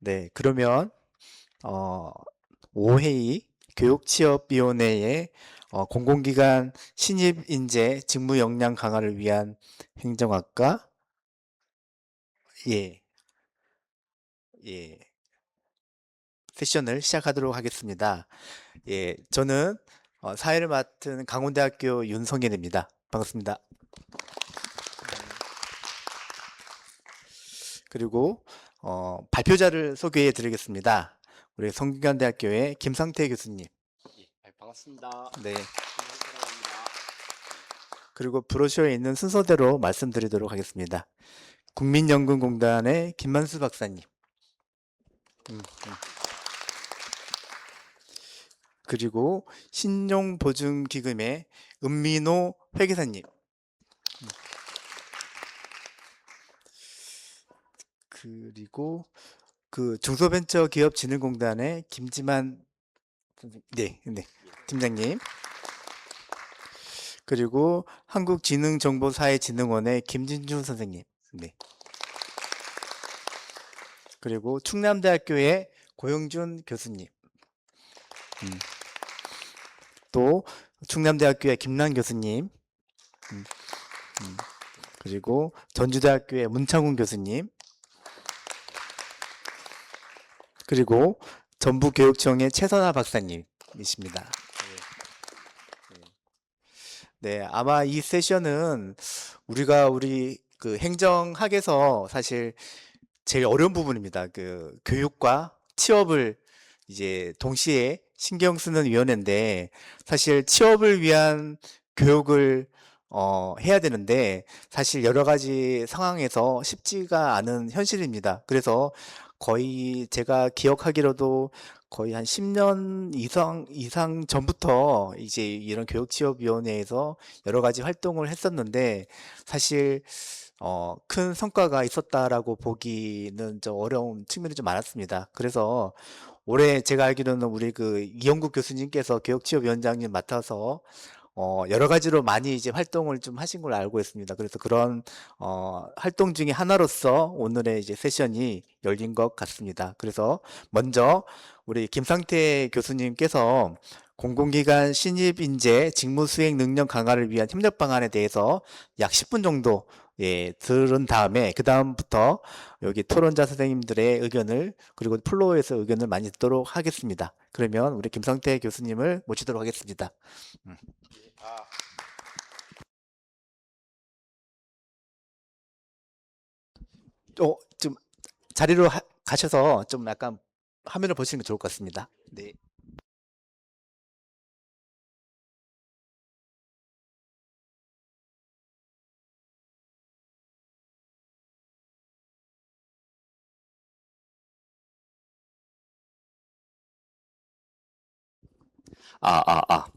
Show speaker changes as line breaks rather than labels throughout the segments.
네, 그러면 어, 5회의 교육취업위원회의 공공기관 신입 인재 직무 역량 강화를 위한 행정학과 예, 예, 세션을 시작하도록 하겠습니다. 예, 저는 사회를 맡은 강원대학교 윤성현입니다. 반갑습니다. 그리고 발표자를 소개해 드리겠습니다. 우리 성균관대학교의 김상태 교수님.
반갑습니다.
네.
김상태라고 합니다.
그리고 브로셔에 있는 순서대로 말씀드리도록 하겠습니다. 국민연금공단의 김만수 박사님. 음, 음. 그리고 신용보증기금의 은민호 회계사님. 그리고 그 중소벤처기업진흥공단의 김지만 네, 네, 팀장님. 그리고 한국지능정보사회진흥원의 김진주 선생님. 네. 그리고 충남대학교의 고영준 교수님. 또 충남대학교의 김란 교수님. 음, 음. 그리고 전주대학교의 문창훈 교수님. 그리고 전북교육청의 최선아 박사님이십니다. 네, 아마 이 세션은 우리 그 행정학에서 사실 제일 어려운 부분입니다. 그 교육과 취업을 이제 동시에 신경 쓰는 위원회인데 사실 취업을 위한 교육을 해야 되는데 사실 여러 가지 상황에서 쉽지가 않은 현실입니다. 그래서 거의 제가 기억하기로도 거의 한 10년 이상 전부터 이제 이런 교육취업위원회에서 여러 가지 활동을 했었는데 사실 큰 성과가 있었다라고 보기는 좀 어려운 측면이 좀 많았습니다. 그래서 올해 제가 알기로는 우리 그 이영국 교수님께서 교육취업위원장님 맡아서 여러 가지로 많이 이제 활동을 좀 하신 걸로 알고 있습니다. 그래서 그런 활동 중에 하나로서 오늘의 이제 세션이 열린 것 같습니다. 그래서 먼저 우리 김상태 교수님께서 공공기관 신입 인재 직무 수행 능력 강화를 위한 협력 방안에 대해서 약 10분 정도 들은 다음에 그 다음부터 여기 토론자 선생님들의 의견을 그리고 플로어에서 의견을 많이 듣도록 하겠습니다. 그러면 우리 김상태 교수님을 모시도록 하겠습니다.
아,
좀 자리로 가셔서 좀 약간 화면을 보시는 게 좋을 것 같습니다. 네.
아, 아, 아.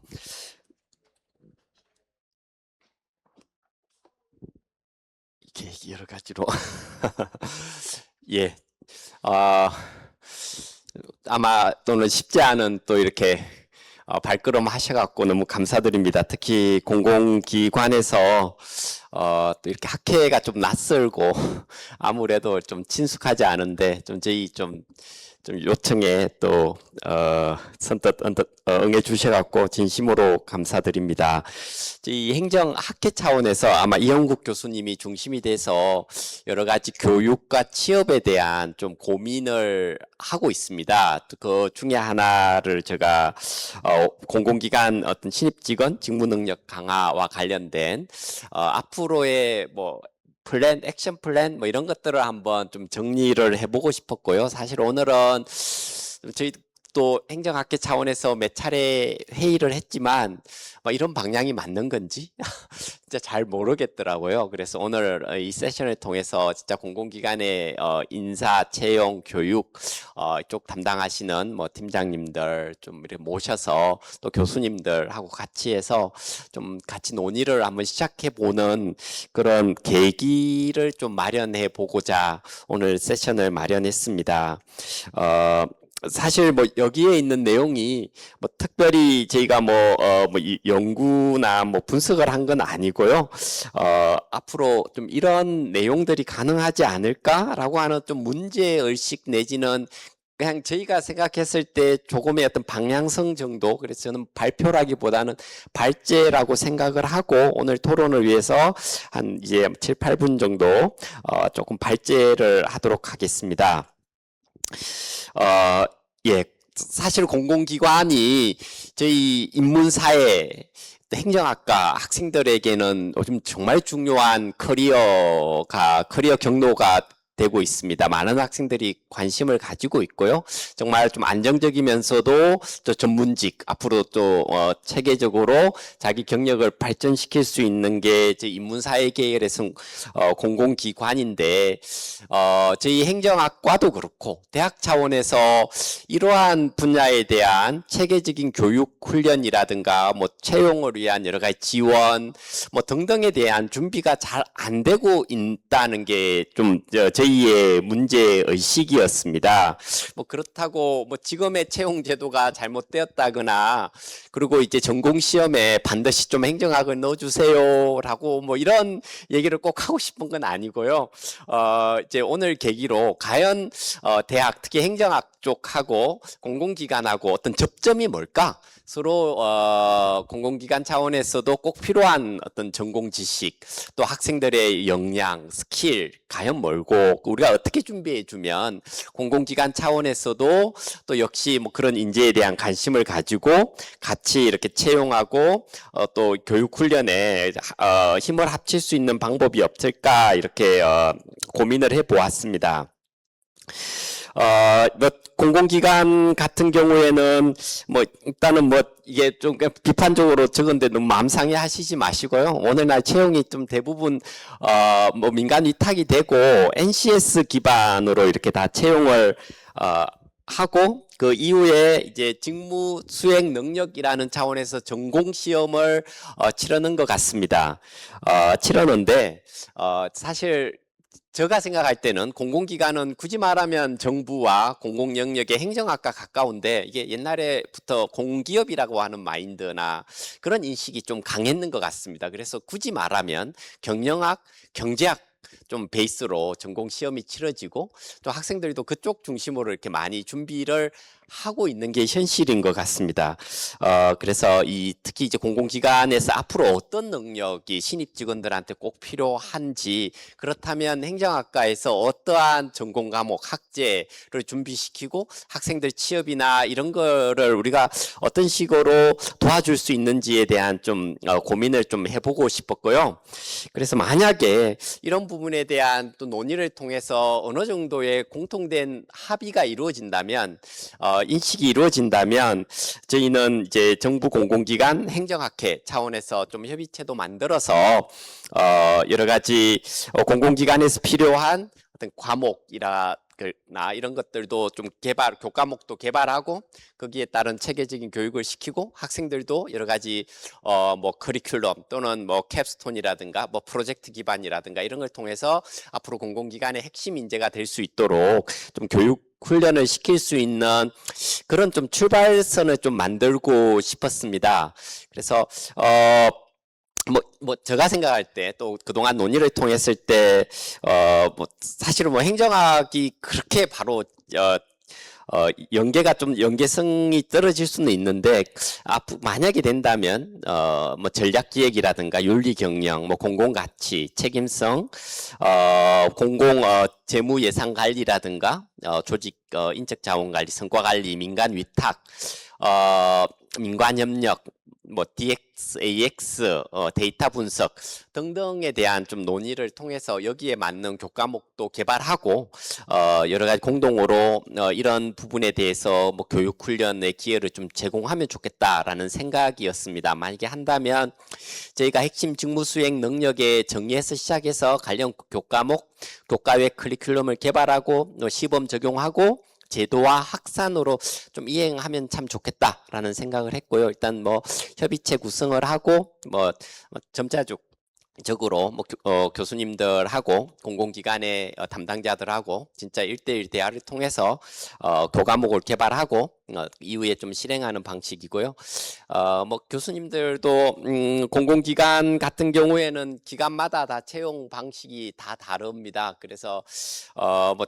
이게 여러 가지로. 예. 아, 아마 또는 쉽지 않은 또 이렇게 발걸음 하셔갖고 너무 감사드립니다. 특히 공공기관에서 또 이렇게 학회가 좀 낯설고 아무래도 좀 친숙하지 않은데 좀 저희 좀 요청에 또 선뜻 응해 주셔갖고 진심으로 감사드립니다. 이 행정학회 차원에서 아마 이영국 교수님이 중심이 돼서 여러 가지 교육과 취업에 대한 좀 고민을 하고 있습니다. 그 중에 하나를 제가 공공기관 어떤 신입직원 직무능력 강화와 관련된 앞으로의 뭐 플랜, 액션 플랜 뭐 이런 것들을 한번 좀 정리를 해보고 싶었고요. 사실 오늘은 저희 또 행정학회 차원에서 몇 차례 회의를 했지만 뭐 이런 방향이 맞는 건지 진짜 잘 모르겠더라고요. 그래서 오늘 이 세션을 통해서 진짜 공공기관의 인사, 채용, 교육 쪽 담당하시는 뭐 팀장님들 좀 이렇게 모셔서 또 교수님들하고 같이 해서 좀 같이 논의를 한번 시작해 보는 그런 계기를 좀 마련해 보고자 오늘 세션을 마련했습니다. 어, 사실 뭐 여기에 있는 내용이 뭐 특별히 저희가 이 연구나 뭐 분석을 한 건 아니고요. 앞으로 좀 이런 내용들이 가능하지 않을까라고 하는 좀 문제의식 내지는 그냥 저희가 생각했을 때 조금의 어떤 방향성 정도, 그래서 저는 발표라기보다는 발제라고 생각을 하고 오늘 토론을 위해서 한 이제 7, 8분 정도 조금 발제를 하도록 하겠습니다. 어, 예, 사실 공공기관이 저희 인문사회, 행정학과 학생들에게는 요즘 정말 중요한 커리어 경로가 되고 있습니다. 많은 학생들이 관심을 가지고 있고요. 정말 좀 안정적이면서도 또 전문직, 앞으로 또 체계적으로 자기 경력을 발전시킬 수 있는 게 저희 인문사회 계열에서 공공기관인데 저희 행정학과도 그렇고 대학 차원에서 이러한 분야에 대한 체계적인 교육 훈련이라든가 뭐 채용을 위한 여러 가지 지원 뭐 등등에 대한 준비가 잘 안 되고 있다는 게 좀 저희의 문제 의식이었습니다. 뭐 그렇다고 뭐 지금의 채용 제도가 잘못되었다거나 그리고 이제 전공 시험에 반드시 좀 행정학을 넣어주세요라고 뭐 이런 얘기를 꼭 하고 싶은 건 아니고요. 이제 오늘 계기로 과연 대학 특히 행정학 쪽하고 공공기관하고 어떤 접점이 뭘까? 서로 공공기관 차원에서도 꼭 필요한 어떤 전공 지식, 또 학생들의 역량, 스킬 과연 뭘고 우리가 어떻게 준비해 주면 공공기관 차원에서도 또 역시 뭐 그런 인재에 대한 관심을 가지고 같이 이렇게 채용하고 또 교육 훈련에 힘을 합칠 수 있는 방법이 없을까 이렇게 고민을 해 보았습니다. 뭐 공공기관 같은 경우에는 뭐 일단은 뭐 이게 좀 비판적으로 적은데 너무 마음 상해 하시지 마시고요. 오늘날 채용이 좀 대부분 뭐 민간 위탁이 되고 NCS 기반으로 이렇게 다 채용을 하고 그 이후에 이제 직무 수행 능력이라는 차원에서 전공 시험을 치르는 것 같습니다. 치르는데 사실 제가 생각할 때는 공공기관은 굳이 말하면 정부와 공공 영역의 행정학과 가까운데 이게 옛날에부터 공기업이라고 하는 마인드나 그런 인식이 좀 강했는 것 같습니다. 그래서 굳이 말하면 경영학, 경제학 좀 베이스로 전공 시험이 치러지고 또 학생들도 그쪽 중심으로 이렇게 많이 준비를 하고 있는 게 현실인 것 같습니다. 그래서 특히 이제 공공기관에서 앞으로 어떤 능력이 신입 직원들한테 꼭 필요한지, 그렇다면 행정학과에서 어떠한 전공 과목 학제를 준비시키고 학생들 취업이나 이런 거를 우리가 어떤 식으로 도와줄 수 있는지에 대한 좀 고민을 좀 해보고 싶었고요. 그래서 만약에 이런 부분에 대한 또 논의를 통해서 어느 정도의 공통된 합의가 이루어진다면 인식이 이루어진다면 저희는 이제 정부 공공기관 행정학회 차원에서 좀 협의체도 만들어서 여러 가지 공공기관에서 필요한 어떤 과목이나 이런 것들도 좀 교과목도 개발하고 거기에 따른 체계적인 교육을 시키고 학생들도 여러 가지 뭐 커리큘럼 또는 뭐 캡스톤이라든가 뭐 프로젝트 기반이라든가 이런 걸 통해서 앞으로 공공기관의 핵심 인재가 될 수 있도록 좀 교육 훈련을 시킬 수 있는 그런 좀 출발선을 좀 만들고 싶었습니다. 그래서 제가 생각할 때 또 그동안 논의를 통했을 때, 뭐, 사실은 뭐 행정학이 그렇게 바로, 연계성이 떨어질 수는 있는데, 만약에 된다면, 뭐 전략기획이라든가 윤리경영, 뭐 공공가치, 책임성, 재무예산관리라든가, 조직, 인적자원관리, 성과관리, 민간위탁, 민관협력, 뭐 DX, AX, 데이터 분석 등등에 대한 좀 논의를 통해서 여기에 맞는 교과목도 개발하고 여러 가지 공동으로 이런 부분에 대해서 뭐 교육 훈련의 기회를 좀 제공하면 좋겠다라는 생각이었습니다. 만약에 한다면 저희가 핵심 직무 수행 능력에 정의해서 시작해서 관련 교과목, 교과외 커리큘럼을 개발하고 시범 적용하고 제도와 확산으로 좀 이행하면 참 좋겠다라는 생각을 했고요. 일단 뭐 협의체 구성을 하고 뭐 점자죽 적으로 뭐 교수님들하고 공공기관의 담당자들하고 진짜 1대1 대화를 통해서 교과목을 개발하고 이후에 좀 실행하는 방식이고요. 뭐 교수님들도 공공기관 같은 경우에는 기관마다 다 채용 방식이 다 다릅니다. 그래서 뭐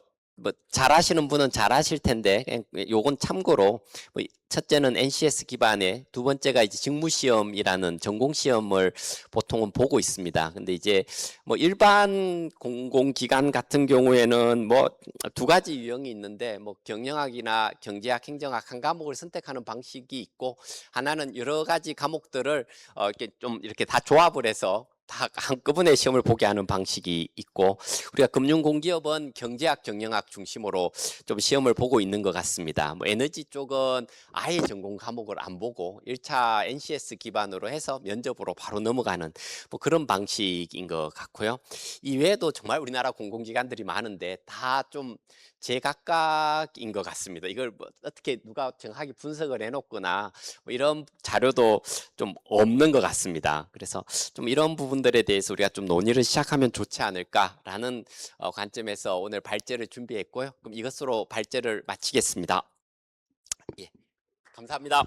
잘하시는 분은 잘하실 텐데 요건 참고로 뭐 첫째는 NCS 기반의, 두 번째가 이제 직무시험이라는 전공시험을 보통은 보고 있습니다. 근데 이제 뭐 일반 공공기관 같은 경우에는 뭐 두 가지 유형이 있는데 뭐 경영학이나 경제학, 행정학 한 과목을 선택하는 방식이 있고, 하나는 여러 가지 과목들을 이렇게 좀 이렇게 다 조합을 해서 다 한꺼번에 시험을 보게 하는 방식이 있고, 우리가 금융공기업은 경제학, 경영학 중심으로 좀 시험을 보고 있는 것 같습니다. 뭐 에너지 쪽은 아예 전공 과목을 안 보고 1차 NCS 기반으로 해서 면접으로 바로 넘어가는 뭐 그런 방식인 것 같고요. 이외에도 정말 우리나라 공공기관들이 많은데 다 좀 제각각인 것 같습니다. 이걸 뭐 어떻게 누가 정확하게 분석을 해놓거나 뭐 이런 자료도 좀 없는 것 같습니다. 그래서 좀 이런 부분들에 대해서 우리가 좀 논의를 시작하면 좋지 않을까라는 관점에서 오늘 발제를 준비했고요. 그럼 이것으로 발제를 마치겠습니다. 예, 감사합니다.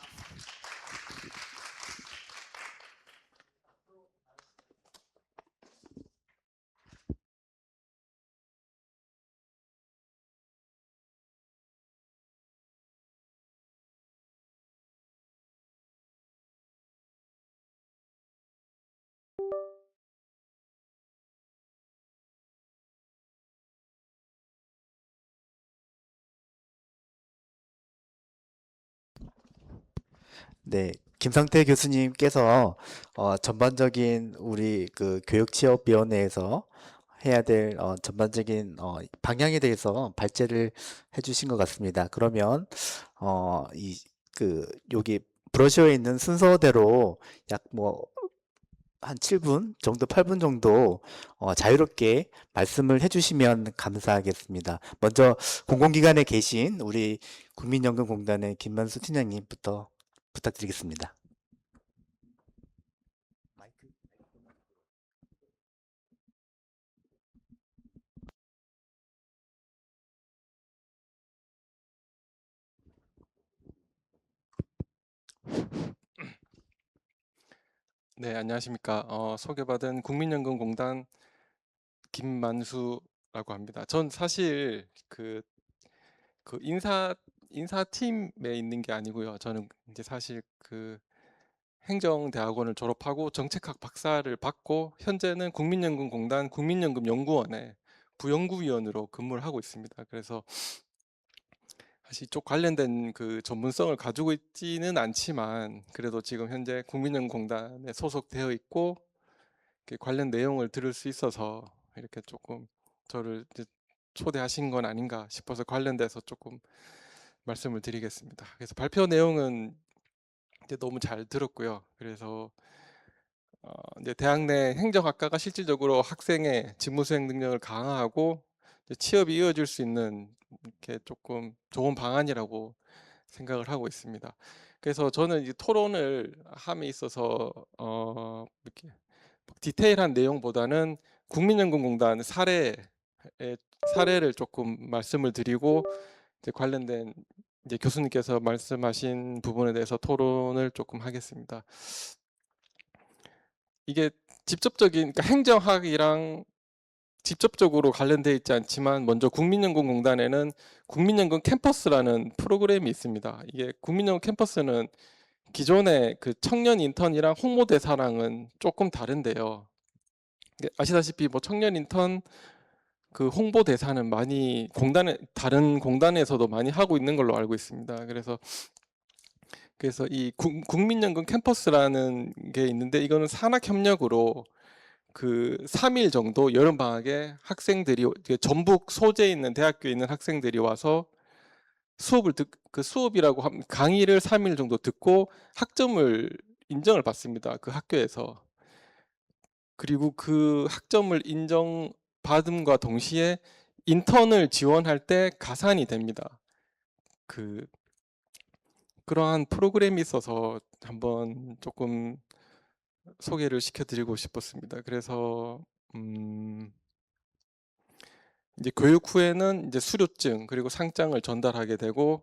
네, 김상태 교수님께서 전반적인 우리 그 교육취업위원회에서 해야 될 전반적인 방향에 대해서 발제를 해주신 것 같습니다. 그러면 이 그 여기 브로셔에 있는 순서대로 약 뭐 한 7분 정도, 8분 정도 자유롭게 말씀을 해주시면 감사하겠습니다. 먼저 공공기관에 계신 우리 국민연금공단의 김만수 팀장님부터 부탁드리겠습니다.
네, 안녕하십니까. 소개받은 국민연금공단 김만수라고 합니다. 전 사실 그 인사팀에 있는 게 아니고요. 저는 이제 사실 그 행정대학원을 졸업하고 정책학 박사를 받고 현재는 국민연금공단 국민연금연구원에 부연구위원으로 근무를 하고 있습니다. 그래서 사실 이쪽 관련된 그 전문성을 가지고 있지는 않지만 그래도 지금 현재 국민연금공단에 소속되어 있고 이렇게 관련 내용을 들을 수 있어서 이렇게 조금 저를 이제 초대하신 건 아닌가 싶어서 관련돼서 조금 말씀을 드리겠습니다. 그래서 발표 내용은 이제 너무 잘 들었고요. 그래서 이제 대학 내 행정학과가 실질적으로 학생의 직무 수행 능력을 강화하고 이제 취업이 이어질 수 있는 이렇게 조금 좋은 방안이라고 생각을 하고 있습니다. 그래서 저는 이 토론을 함에 있어서 이렇게 디테일한 내용보다는 국민연금공단 사례를 조금 말씀을 드리고 이제 관련된 이제 교수님께서 말씀하신 부분에 대해서 토론을 조금 하겠습니다. 이게 직접적인 그러니까 행정학이랑 직접적으로 관련되어 있지 않지만 먼저 국민연금공단에는 국민연금 캠퍼스라는 프로그램이 있습니다. 이게 국민연금 캠퍼스는 기존의 그 청년 인턴이랑 홍보대사랑은 조금 다른데요. 아시다시피 뭐 청년 인턴 그 홍보 대사는 많이 다른 공단에서도 많이 하고 있는 걸로 알고 있습니다. 그래서 이 국민연금 캠퍼스라는 게 있는데 이거는 산학협력으로 그 3일 정도 여름 방학에 학생들이 전북 소재에 있는 대학교에 있는 학생들이 와서 그 수업이라고 강의를 3일 정도 듣고 학점을 인정을 받습니다. 그 학교에서. 그리고 그 학점을 인정받음과 동시에 인턴을 지원할 때 가산이 됩니다. 그 그러한 프로그램이 있어서 한번 조금 소개를 시켜드리고 싶었습니다. 그래서 이제 교육 후에는 이제 수료증 그리고 상장을 전달하게 되고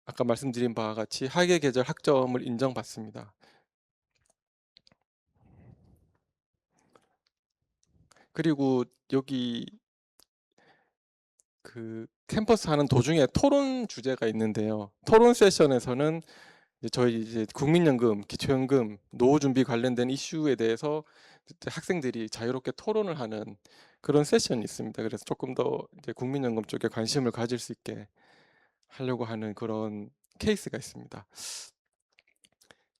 아까 말씀드린 바와 같이 학예 계절 학점을 인정받습니다. 그리고 여기 그 캠퍼스 하는 도중에 토론 주제가 있는데요. 토론 세션에서는 이제 저희 이제 국민연금, 기초연금, 노후 준비 관련된 이슈에 대해서 이제 학생들이 자유롭게 토론을 하는 그런 세션이 있습니다. 그래서 조금 더 이제 국민연금 쪽에 관심을 가질 수 있게 하려고 하는 그런 케이스가 있습니다.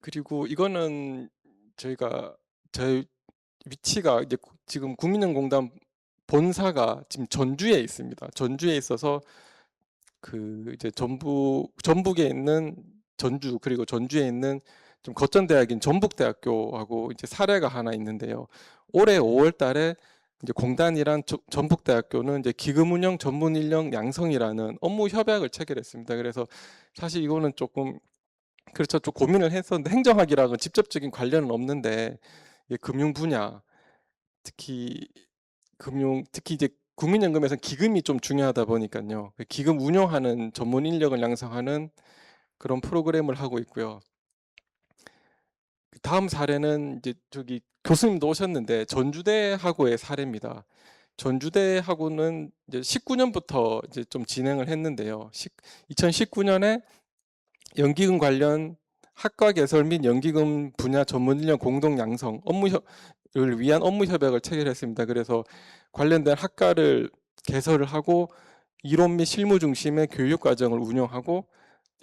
그리고 이거는 저희가 저희 위치가 이제 지금 국민연금공단 본사가 지금 전주에 있습니다. 전주에 있어서 그 이제 전북에 있는 전주 그리고 전주에 있는 좀 거점 대학인 전북대학교하고 이제 사례가 하나 있는데요. 올해 5월 달에 이제 공단이랑 전북대학교는 이제 기금운용 전문 인력 양성이라는 업무 협약을 체결했습니다. 그래서 사실 이거는 조금 그렇죠. 좀 고민을 했었는데 행정학이랑은 직접적인 관련은 없는데 금융 분야 특히 특히 이제 국민연금에서는 기금이 좀 중요하다 보니까요. 기금 운용하는 전문 인력을 양성하는 그런 프로그램을 하고 있고요. 다음 사례는 이제 저기 교수님도 오셨는데 전주대하고의 사례입니다. 전주대하고는 이제 19년부터 이제 좀 진행을 했는데요. 2019년에 연기금 관련 학과 개설 및 연기금 분야 전문 인력 공동 양성 업무를 위한 업무 협약을 체결했습니다. 그래서 관련된 학과를 개설을 하고 이론 및 실무 중심의 교육 과정을 운영하고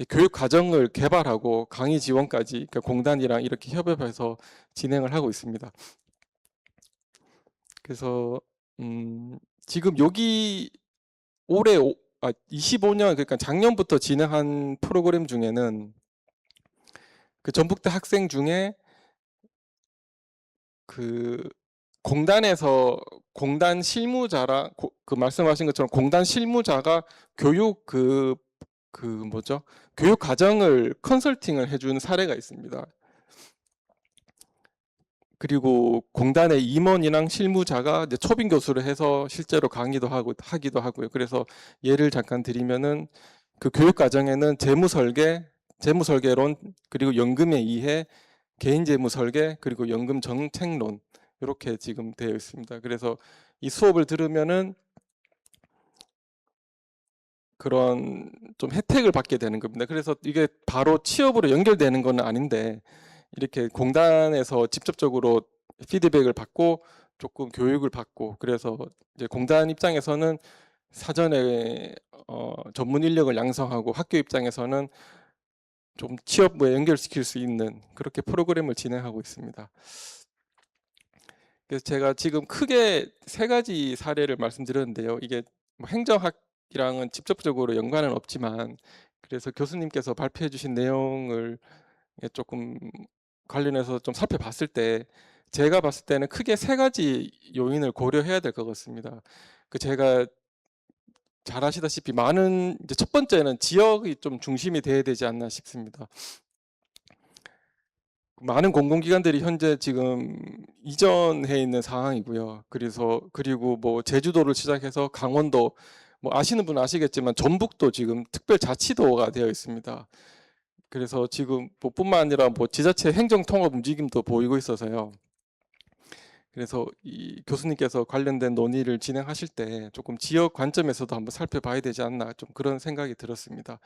교육 과정을 개발하고 강의 지원까지 그러니까 공단이랑 이렇게 협업해서 진행을 하고 있습니다. 그래서 지금 여기 올해 25년 그러니까 작년부터 진행한 프로그램 중에는 그 전북대 학생 중에 그 공단에서 공단 실무자라 그 말씀하신 것처럼 공단 실무자가 교육 뭐죠? 교육 과정을 컨설팅을 해준 사례가 있습니다. 그리고 공단의 임원이랑 실무자가 이제 초빙 교수를 해서 실제로 강의도 하기도 하고요. 그래서 예를 잠깐 드리면은 그 교육 과정에는 재무 설계론, 그리고 연금의 이해, 개인 재무 설계, 그리고 연금 정책론 이렇게 지금 되어 있습니다. 그래서 이 수업을 들으면은 그런 좀 혜택을 받게 되는 겁니다. 그래서 이게 바로 취업으로 연결되는 건 아닌데 이렇게 공단에서 직접적으로 피드백을 받고 조금 교육을 받고 그래서 이제 공단 입장에서는 사전에 전문 인력을 양성하고 학교 입장에서는 좀 취업에 연결시킬 수 있는 그렇게 프로그램을 진행하고 있습니다. 그래서 제가 지금 크게 세 가지 사례를 말씀드렸는데요. 이게 뭐 행정학이랑은 직접적으로 연관은 없지만 그래서 교수님께서 발표해 주신 내용을 조금 관련해서 좀 살펴봤을 때 제가 봤을 때는 크게 세 가지 요인을 고려해야 될 것 같습니다. 그 제가 잘 아시다시피 많은 이제 첫 번째는 지역이 좀 중심이 돼야 되지 않나 싶습니다. 많은 공공기관들이 현재 지금 이전해 있는 상황이고요. 그리고 뭐 제주도를 시작해서 강원도, 뭐 아시는 분은 아시겠지만 전북도 지금 특별자치도가 되어 있습니다. 그래서 지금 뭐 뿐만 아니라 뭐 지자체 행정통합 움직임도 보이고 있어서요. 그래서 이 교수님께서 관련된 논의를 진행하실 때 조금 지역 관점에서도 한번 살펴봐야 되지 않나 좀 그런 생각이 들었습니다.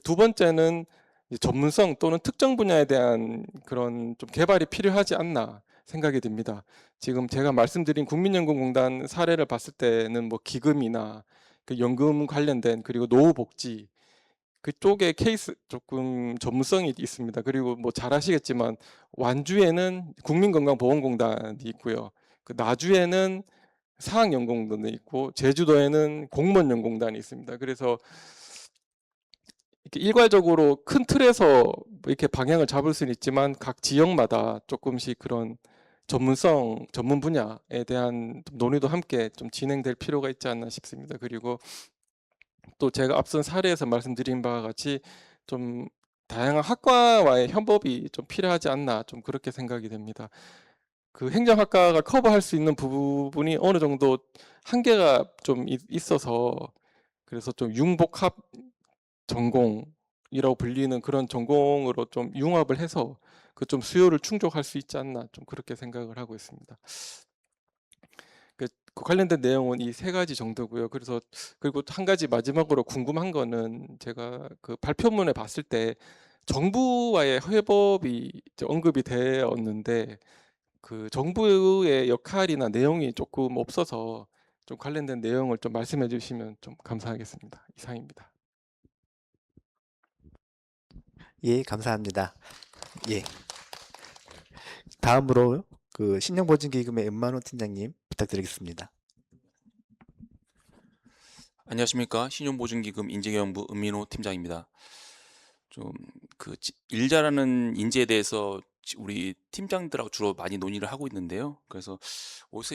두 번째는 전문성 또는 특정 분야에 대한 그런 좀 개발이 필요하지 않나 생각이 듭니다. 지금 제가 말씀드린 국민연금공단 사례를 봤을 때는 뭐 기금이나 그 연금 관련된 그리고 노후복지 그쪽에 케이스 조금 전문성이 있습니다. 그리고 뭐 잘 아시겠지만 완주에는 국민건강보험공단이 있고요. 그 나주에는 사학연공단이 있고 제주도에는 공무원연공단이 있습니다. 그래서 이렇게 일괄적으로 큰 틀에서 이렇게 방향을 잡을 수는 있지만 각 지역마다 조금씩 그런 전문 분야에 대한 논의도 함께 좀 진행될 필요가 있지 않나 싶습니다. 그리고 또 제가 앞선 사례에서 말씀드린 바와 같이 좀 다양한 학과와의 협업이 좀 필요하지 않나 좀 그렇게 생각이 됩니다. 그 행정학과가 커버할 수 있는 부분이 어느 정도 한계가 좀 있어서 그래서 좀 융복합 전공이라고 불리는 그런 전공으로 좀 융합을 해서 그 좀 수요를 충족할 수 있지 않나 좀 그렇게 생각을 하고 있습니다. 그 관련된 내용은 이 세 가지 정도고요. 그래서 그리고 한 가지 마지막으로 궁금한 거는 제가 그 발표문에 봤을 때 정부와의 협업이 이제 언급이 되었는데 그 정부의 역할이나 내용이 조금 없어서 좀 관련된 내용을 좀 말씀해 주시면 좀 감사하겠습니다. 이상입니다.
예, 감사합니다. 예. 다음으로 그 신용보증기금의 은만호 팀장님 부탁드리겠습니다.
안녕하십니까. 신용보증기금 인재경영부 은민호 팀장입니다. 좀 일 잘하는 인재에 대해서 우리 팀장들하고 주로 많이 논의를 하고 있는데요. 그래서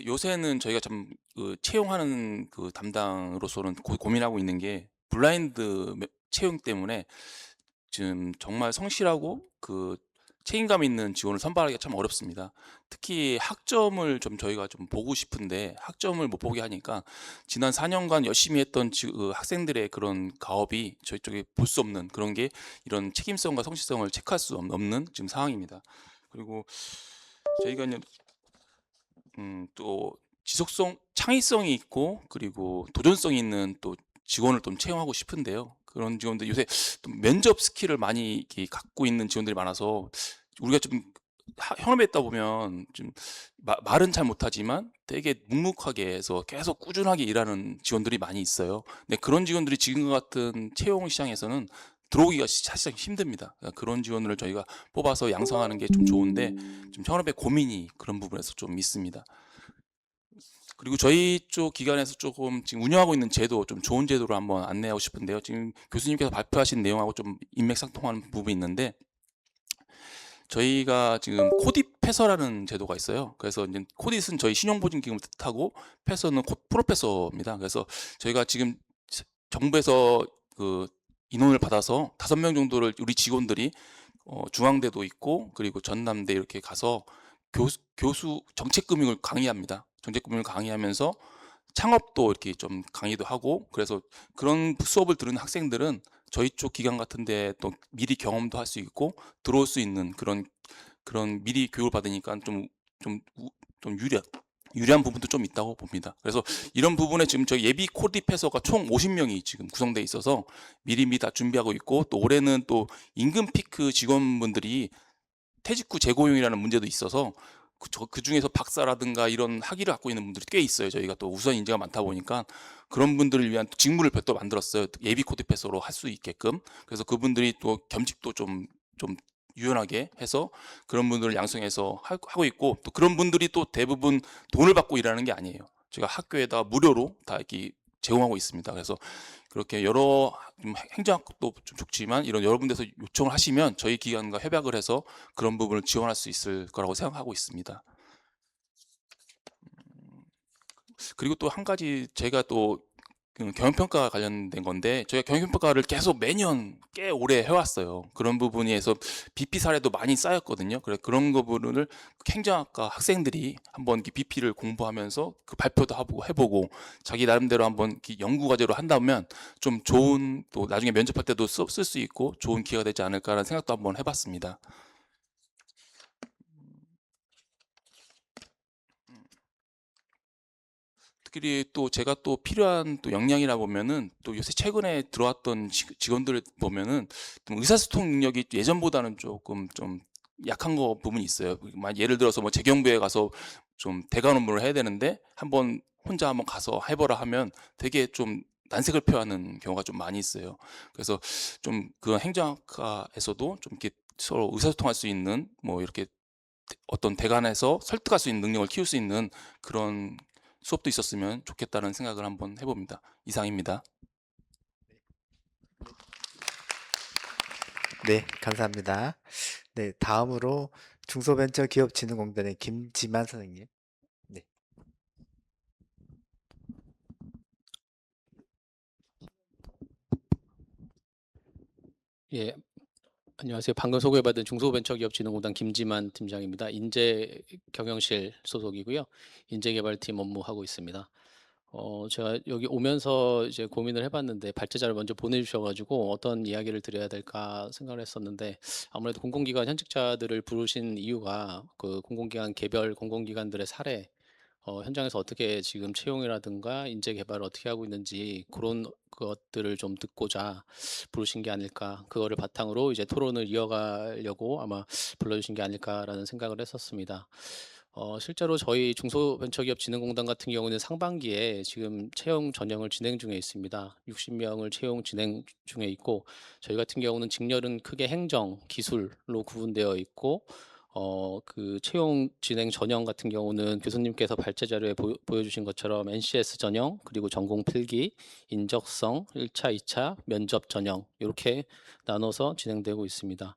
요새는 저희가 참 채용하는 그 담당으로서는 고민하고 있는 게 블라인드 채용 때문에 지금 정말 성실하고 책임감 있는 지원을 선발하기가 참 어렵습니다. 특히 학점을 좀 저희가 좀 보고 싶은데 학점을 못 보게 하니까 지난 4년간 열심히 했던 학생들의 그런 가업이 저희 쪽에 볼 수 없는 그런 게 이런 책임성과 성실성을 체크할 수 없는 지금 상황입니다. 그리고 저희가 이제 또 지속성, 창의성이 있고 그리고 도전성이 있는 또 직원을 좀 채용하고 싶은데요. 그런 직원들 요새 또 면접 스킬을 많이 이렇게 갖고 있는 직원들이 많아서 우리가 좀 현업에 있다 보면 좀 말은 잘 못하지만 되게 묵묵하게 해서 계속 꾸준하게 일하는 직원들이 많이 있어요. 근데 그런 직원들이 지금과 같은 채용 시장에서는 들어오기가 사실 힘듭니다. 그러니까 그런 직원들을 저희가 뽑아서 양성하는 게 좀 좋은데 좀 현업의 고민이 그런 부분에서 좀 있습니다. 그리고 저희 쪽 기관에서 조금 지금 운영하고 있는 제도, 좀 좋은 제도를 한번 안내하고 싶은데요. 지금 교수님께서 발표하신 내용하고 좀 인맥상통하는 부분이 있는데, 저희가 지금 코딧 패서라는 제도가 있어요. 그래서 이제 코딧은 저희 신용보증기금을 뜻하고 패서는 프로페서입니다. 그래서 저희가 지금 정부에서 인원을 받아서 5명 정도를 우리 직원들이 중앙대도 있고 그리고 전남대 이렇게 가서 교수 정책금융을 강의합니다. 정책금융을 강의하면서 창업도 이렇게 좀 강의도 하고 그래서 그런 수업을 들은 학생들은 저희 쪽 기관 같은데 또 미리 경험도 할 수 있고 들어올 수 있는 그런 미리 교육을 받으니까 좀 유리한 부분도 좀 있다고 봅니다. 그래서 이런 부분에 지금 저희 예비 코디 패서가 총 50명이 지금 구성돼 있어서 미리미리 다 준비하고 있고 또 올해는 또 임금 피크 직원분들이 퇴직 후 재고용이라는 문제도 있어서 그 중에서 박사라든가 이런 학위를 갖고 있는 분들이 꽤 있어요. 저희가 또 우선 인재가 많다 보니까 그런 분들을 위한 직무를 별도 만들었어요. 예비 코드 패서로 할 수 있게끔. 그래서 그분들이 또 겸직도 좀 유연하게 해서 그런 분들을 양성해서 하고 있고 또 그런 분들이 또 대부분 돈을 받고 일하는 게 아니에요. 제가 학교에다 무료로 다 이렇게 제공하고 있습니다. 그래서 그렇게 여러 행정학도 좀 좋지만 이런 여러 군데서 요청을 하시면 저희 기관과 협약을 해서 그런 부분을 지원할 수 있을 거라고 생각하고 있습니다. 그리고 또 한 가지 제가 또 경영평가 관련된 건데 저희가 경영평가를 계속 매년 꽤 오래 해왔어요. 그런 부분에서 BP 사례도 많이 쌓였거든요. 그래 그런 부분을 행정학과 학생들이 한번 BP를 공부하면서 그 발표도 해보고 자기 나름대로 한번 연구 과제로 한다면 좀 좋은 또 나중에 면접할 때도 쓸 수 있고 좋은 기회가 되지 않을까라는 생각도 한번 해봤습니다. 특히 또 제가 또 필요한 또 역량이라 보면은 또 요새 최근에 들어왔던 직원들 보면은 좀 의사소통 능력이 예전보다는 조금 좀 약한 거 부분이 있어요. 예를 들어서 뭐 재경부에 가서 좀 대관 업무를 해야 되는데 혼자 한번 가서 해보라 하면 되게 좀 난색을 표하는 경우가 좀 많이 있어요. 그래서 좀 그 행정학과에서도 좀 이렇게 서로 의사소통할 수 있는 뭐 이렇게 어떤 대관에서 설득할 수 있는 능력을 키울 수 있는 그런 수업도 있었으면 좋겠다는 생각을 한번 해봅니다. 이상입니다.
네, 감사합니다. 네, 다음으로 중소벤처기업진흥공단의 김지만 선생님. 네.
예, 안녕하세요. 방금 소개받은 중소벤처기업진흥공단 김지만 팀장입니다. 인재경영실 소속이고요. 인재개발팀 업무하고 있습니다. 제가 여기 오면서 이제 고민을 해봤는데 발제자를 먼저 보내주셔가지고 어떤 이야기를 드려야 될까 생각을 했었는데 아무래도 공공기관 현직자들을 부르신 이유가 그 공공기관 개별 공공기관들의 사례 현장에서 어떻게 지금 채용이라든가 인재 개발을 어떻게 하고 있는지 그런 것들을 좀 듣고자 부르신 게 아닐까. 그거를 바탕으로 이제 토론을 이어가려고 아마 불러주신 게 아닐까라는 생각을 했었습니다. 실제로 저희 중소벤처기업진흥공단 같은 경우는 상반기에 지금 채용 전형을 진행 중에 있습니다. 60명을 채용 진행 중에 있고 저희 같은 경우는 직렬은 크게 행정, 기술로 구분되어 있고 그 채용 진행 전형 같은 경우는 교수님께서 발제 자료에 보여주신 것처럼 NCS 전형, 그리고 전공 필기, 인적성, 1차, 2차, 면접 전형 이렇게 나눠서 진행되고 있습니다.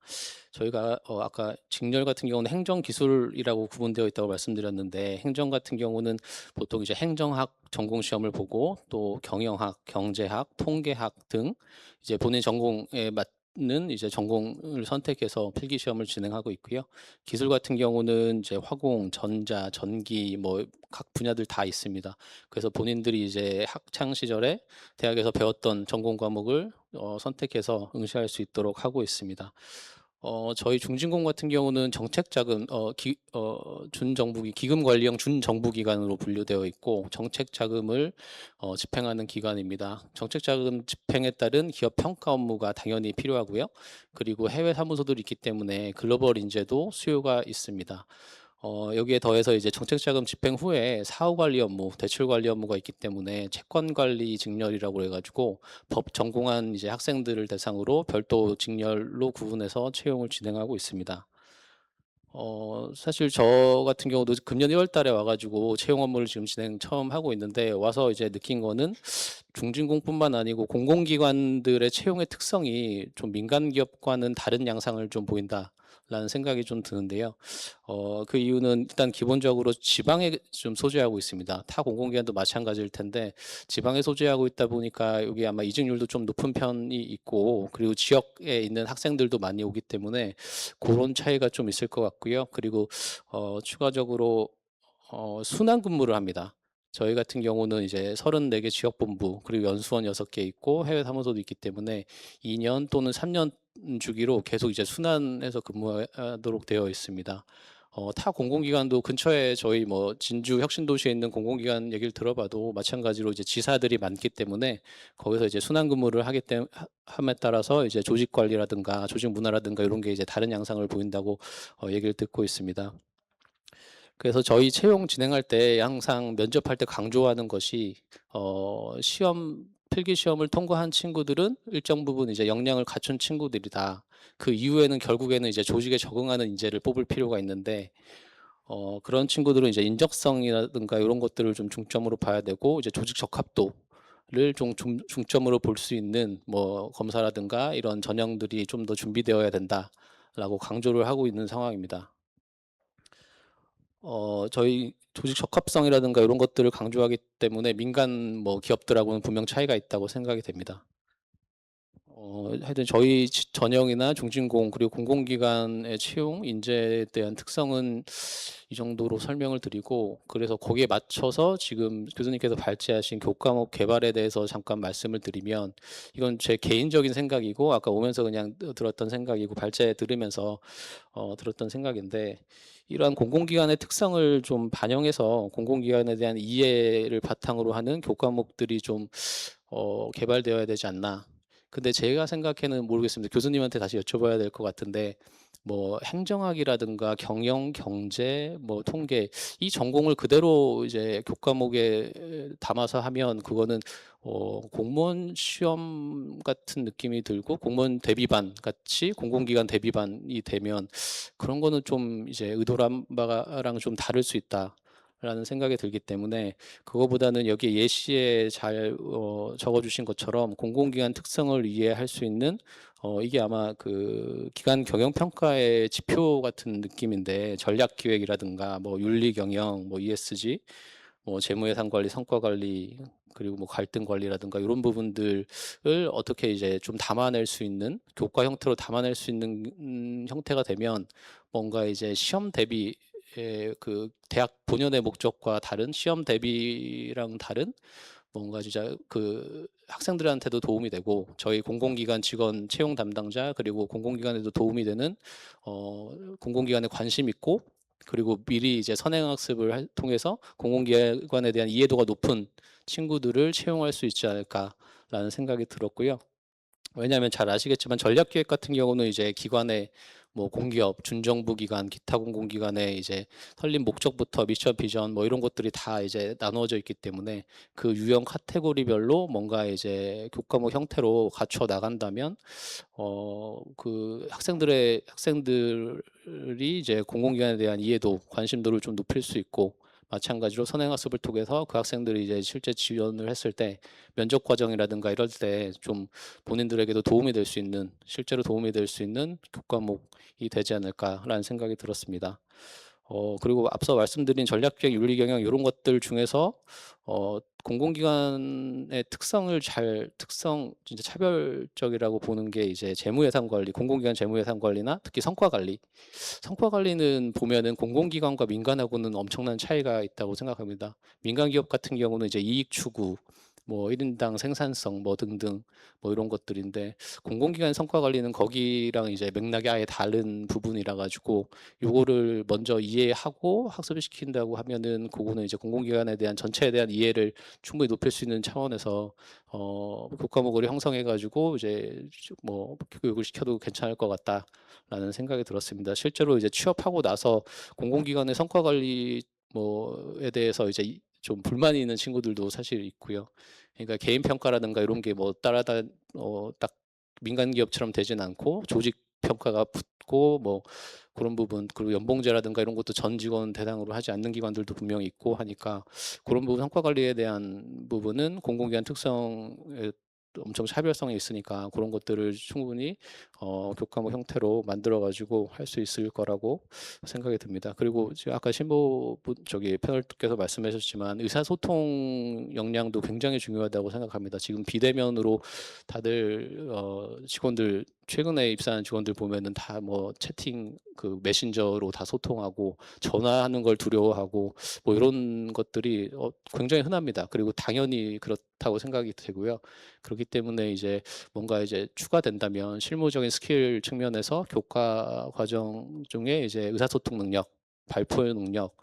저희가 아까 직렬 같은 경우는 행정 기술이라고 구분되어 있다고 말씀드렸는데 행정 같은 경우는 보통 이제 행정학 전공 시험을 보고 또 경영학, 경제학, 통계학 등 이제 본인 전공에 맞는 이제 전공을 선택해서 필기 시험을 진행하고 있고요. 기술 같은 경우는 이제 화공, 전자, 전기 뭐 각 분야들 다 있습니다. 그래서 본인들이 이제 학창 시절에 대학에서 배웠던 전공 과목을 선택해서 응시할 수 있도록 하고 있습니다. 저희 중진공 같은 경우는 정책자금, 준정부기, 기금관리형 준정부기관으로 분류되어 있고 정책자금을 집행하는 기관입니다. 정책자금 집행에 따른 기업 평가 업무가 당연히 필요하고요. 그리고 해외 사무소들이 있기 때문에 글로벌 인재도 수요가 있습니다. 여기에 더해서 이제 정책자금 집행 후에 사후관리 업무, 대출관리 업무가 있기 때문에 채권관리 직렬이라고 해가지고 법 전공한 이제 학생들을 대상으로 별도 직렬로 구분해서 채용을 진행하고 있습니다. 사실 저 같은 경우도 금년 1월 달에 와가지고 채용 업무를 지금 진행 처음 하고 있는데 와서 이제 느낀 거는 중진공뿐만 아니고 공공기관들의 채용의 특성이 좀 민간 기업과는 다른 양상을 좀 보인다라는 생각이 좀 드는데요. 그 이유는 일단 기본적으로 지방에 좀 소재하고 있습니다. 타 공공기관도 마찬가지일 텐데 지방에 소재하고 있다 보니까 여기 아마 이직률도 좀 높은 편이 있고 그리고 지역에 있는 학생들도 많이 오기 때문에 그런 차이가 좀 있을 것 같고요. 그리고 추가적으로 순환 근무를 합니다. 저희 같은 경우는 이제 34개 지역본부 그리고 연수원 6개 있고 해외 사무소도 있기 때문에 2년 또는 3년 주기로 계속 이제 순환해서 근무하도록 되어 있습니다. 타 공공기관도 근처에 저희 뭐 진주 혁신도시에 있는 공공기관 얘기를 들어봐도 마찬가지로 이제 지사들이 많기 때문에 거기서 이제 순환 근무를 함에 따라서 이제 조직 관리라든가 조직 문화라든가 이런 게 이제 다른 양상을 보인다고 얘기를 듣고 있습니다. 그래서 저희 채용 진행할 때 항상 면접할 때 강조하는 것이 필기 시험을 통과한 친구들은 일정 부분 이제 역량을 갖춘 친구들이다. 그 이후에는 결국에는 이제 조직에 적응하는 인재를 뽑을 필요가 있는데 그런 친구들은 이제 인적성이라든가 이런 것들을 좀 중점으로 봐야 되고 이제 조직 적합도를 좀 중점으로 볼 수 있는 뭐 검사라든가 이런 전형들이 좀 더 준비되어야 된다라고 강조를 하고 있는 상황입니다. 저희 조직 적합성이라든가 이런 것들을 강조하기 때문에 민간 뭐 기업들하고는 분명 차이가 있다고 생각이 됩니다. 하여튼 저희 전형이나 중진공 그리고 공공기관의 채용 인재에 대한 특성은 이 정도로 설명을 드리고 그래서 거기에 맞춰서 지금 교수님께서 발제하신 교과목 개발에 대해서 잠깐 말씀을 드리면 이건 제 개인적인 생각이고 아까 오면서 그냥 들었던 생각이고 발제 들으면서 들었던 생각인데 이러한 공공기관의 특성을 좀 반영해서 공공기관에 대한 이해를 바탕으로 하는 교과목들이 좀 개발되어야 되지 않나. 근데 제가 생각해는 모르겠습니다. 교수님한테 다시 여쭤봐야 될 것 같은데 뭐 행정학이라든가 경영, 경제, 뭐 통계 이 전공을 그대로 이제 교과목에 담아서 하면 그거는 공무원 시험 같은 느낌이 들고 공무원 대비반 같이 공공기관 대비반이 되면 그런 거는 좀 이제 의도한 바랑 좀 다를 수 있다. 라는 생각이 들기 때문에 그거보다는 여기 예시에 잘 적어주신 것처럼 공공기관 특성을 이해할 수 있는 이게 아마 그 기관 경영 평가의 지표 같은 느낌인데 전략 기획이라든가 뭐 윤리 경영, 뭐 ESG, 뭐 재무예산 관리, 성과 관리 그리고 뭐 갈등 관리라든가 이런 부분들을 어떻게 이제 좀 담아낼 수 있는 교과 형태로 담아낼 수 있는 형태가 되면 뭔가 이제 시험 대비의 그 대학 본연의 목적과 다른 시험 대비랑 다른 뭔가 진짜 그 학생들한테도 도움이 되고 저희 공공기관 직원 채용 담당자 그리고 공공기관에도 도움이 되는 공공기관에 관심 있고 그리고 미리 이제 선행학습을 통해서 공공기관에 대한 이해도가 높은 친구들을 채용할 수 있지 않을까라는 생각이 들었고요. 왜냐하면 잘 아시겠지만 전략기획 같은 경우는 이제 기관의 뭐 공기업, 준정부 기관, 기타 공공기관의 이제 설립 목적부터 미션, 비전 뭐 이런 것들이 다 이제 나누어져 있기 때문에 그 유형 카테고리별로 뭔가 이제 교과목 형태로 갖춰 나간다면 그 학생들이 이제 공공기관에 대한 이해도, 관심도를 좀 높일 수 있고 마찬가지로 선행학습을 통해서 그 학생들이 이제 실제 지원을 했을 때 면접 과정이라든가 이럴 때 좀 본인들에게도 도움이 될 수 있는 실제로 도움이 될 수 있는 교과목이 되지 않을까라는 생각이 들었습니다. 그리고 앞서 말씀드린 전략기획, 윤리경영 이런 것들 중에서 공공기관의 특성 진짜 차별적이라고 보는 게 이제 재무예산관리, 공공기관 재무예산관리나 특히 성과관리. 성과관리는 보면은 공공기관과 민간하고는 엄청난 차이가 있다고 생각합니다. 민간기업 같은 경우는 이제 이익 추구, 뭐 1인당 생산성 뭐 등등 뭐 이런 것들인데 공공기관 성과관리는 거기랑 이제 맥락이 아예 다른 부분이라 가지고 요거를 먼저 이해하고 학습을 시킨다고 하면은 그거는 이제 공공기관에 대한 전체에 대한 이해를 충분히 높일 수 있는 차원에서 교과목을 형성해 가지고 이제 뭐 교육을 시켜도 괜찮을 것 같다라는 생각이 들었습니다. 실제로 이제 취업하고 나서 공공기관의 성과 관리 뭐에 대해서 이제 좀 불만이 있는 친구들도 사실 있고요. 그러니까 개인 평가라든가 이런 게 뭐 딱 민간 기업처럼 되진 않고 조직 평가가 붙고 뭐 그런 부분 그리고 연봉제라든가 이런 것도 전 직원 대상으로 하지 않는 기관들도 분명히 있고 하니까 그런 부분 성과 관리에 대한 부분은 공공기관 특성에 엄청 차별성이 있으니까 그런 것들을 충분히 교과목 형태로 만들어 가지고 할 수 있을 거라고 생각이 듭니다. 그리고 지금 아까 신보분 패널께서 말씀하셨지만 의사소통 역량도 굉장히 중요하다고 생각합니다. 지금 비대면으로 다들 직원들 최근에 입사한 직원들 보면은 다 뭐 채팅 그 메신저로 다 소통하고 전화하는 걸 두려워하고 뭐 이런 것들이 굉장히 흔합니다. 그리고 당연히 그렇다고 생각이 되고요. 그렇기 때문에 이제 뭔가 이제 추가된다면 실무적인 스킬 측면에서 교과 과정 중에 이제 의사소통 능력, 발표 능력,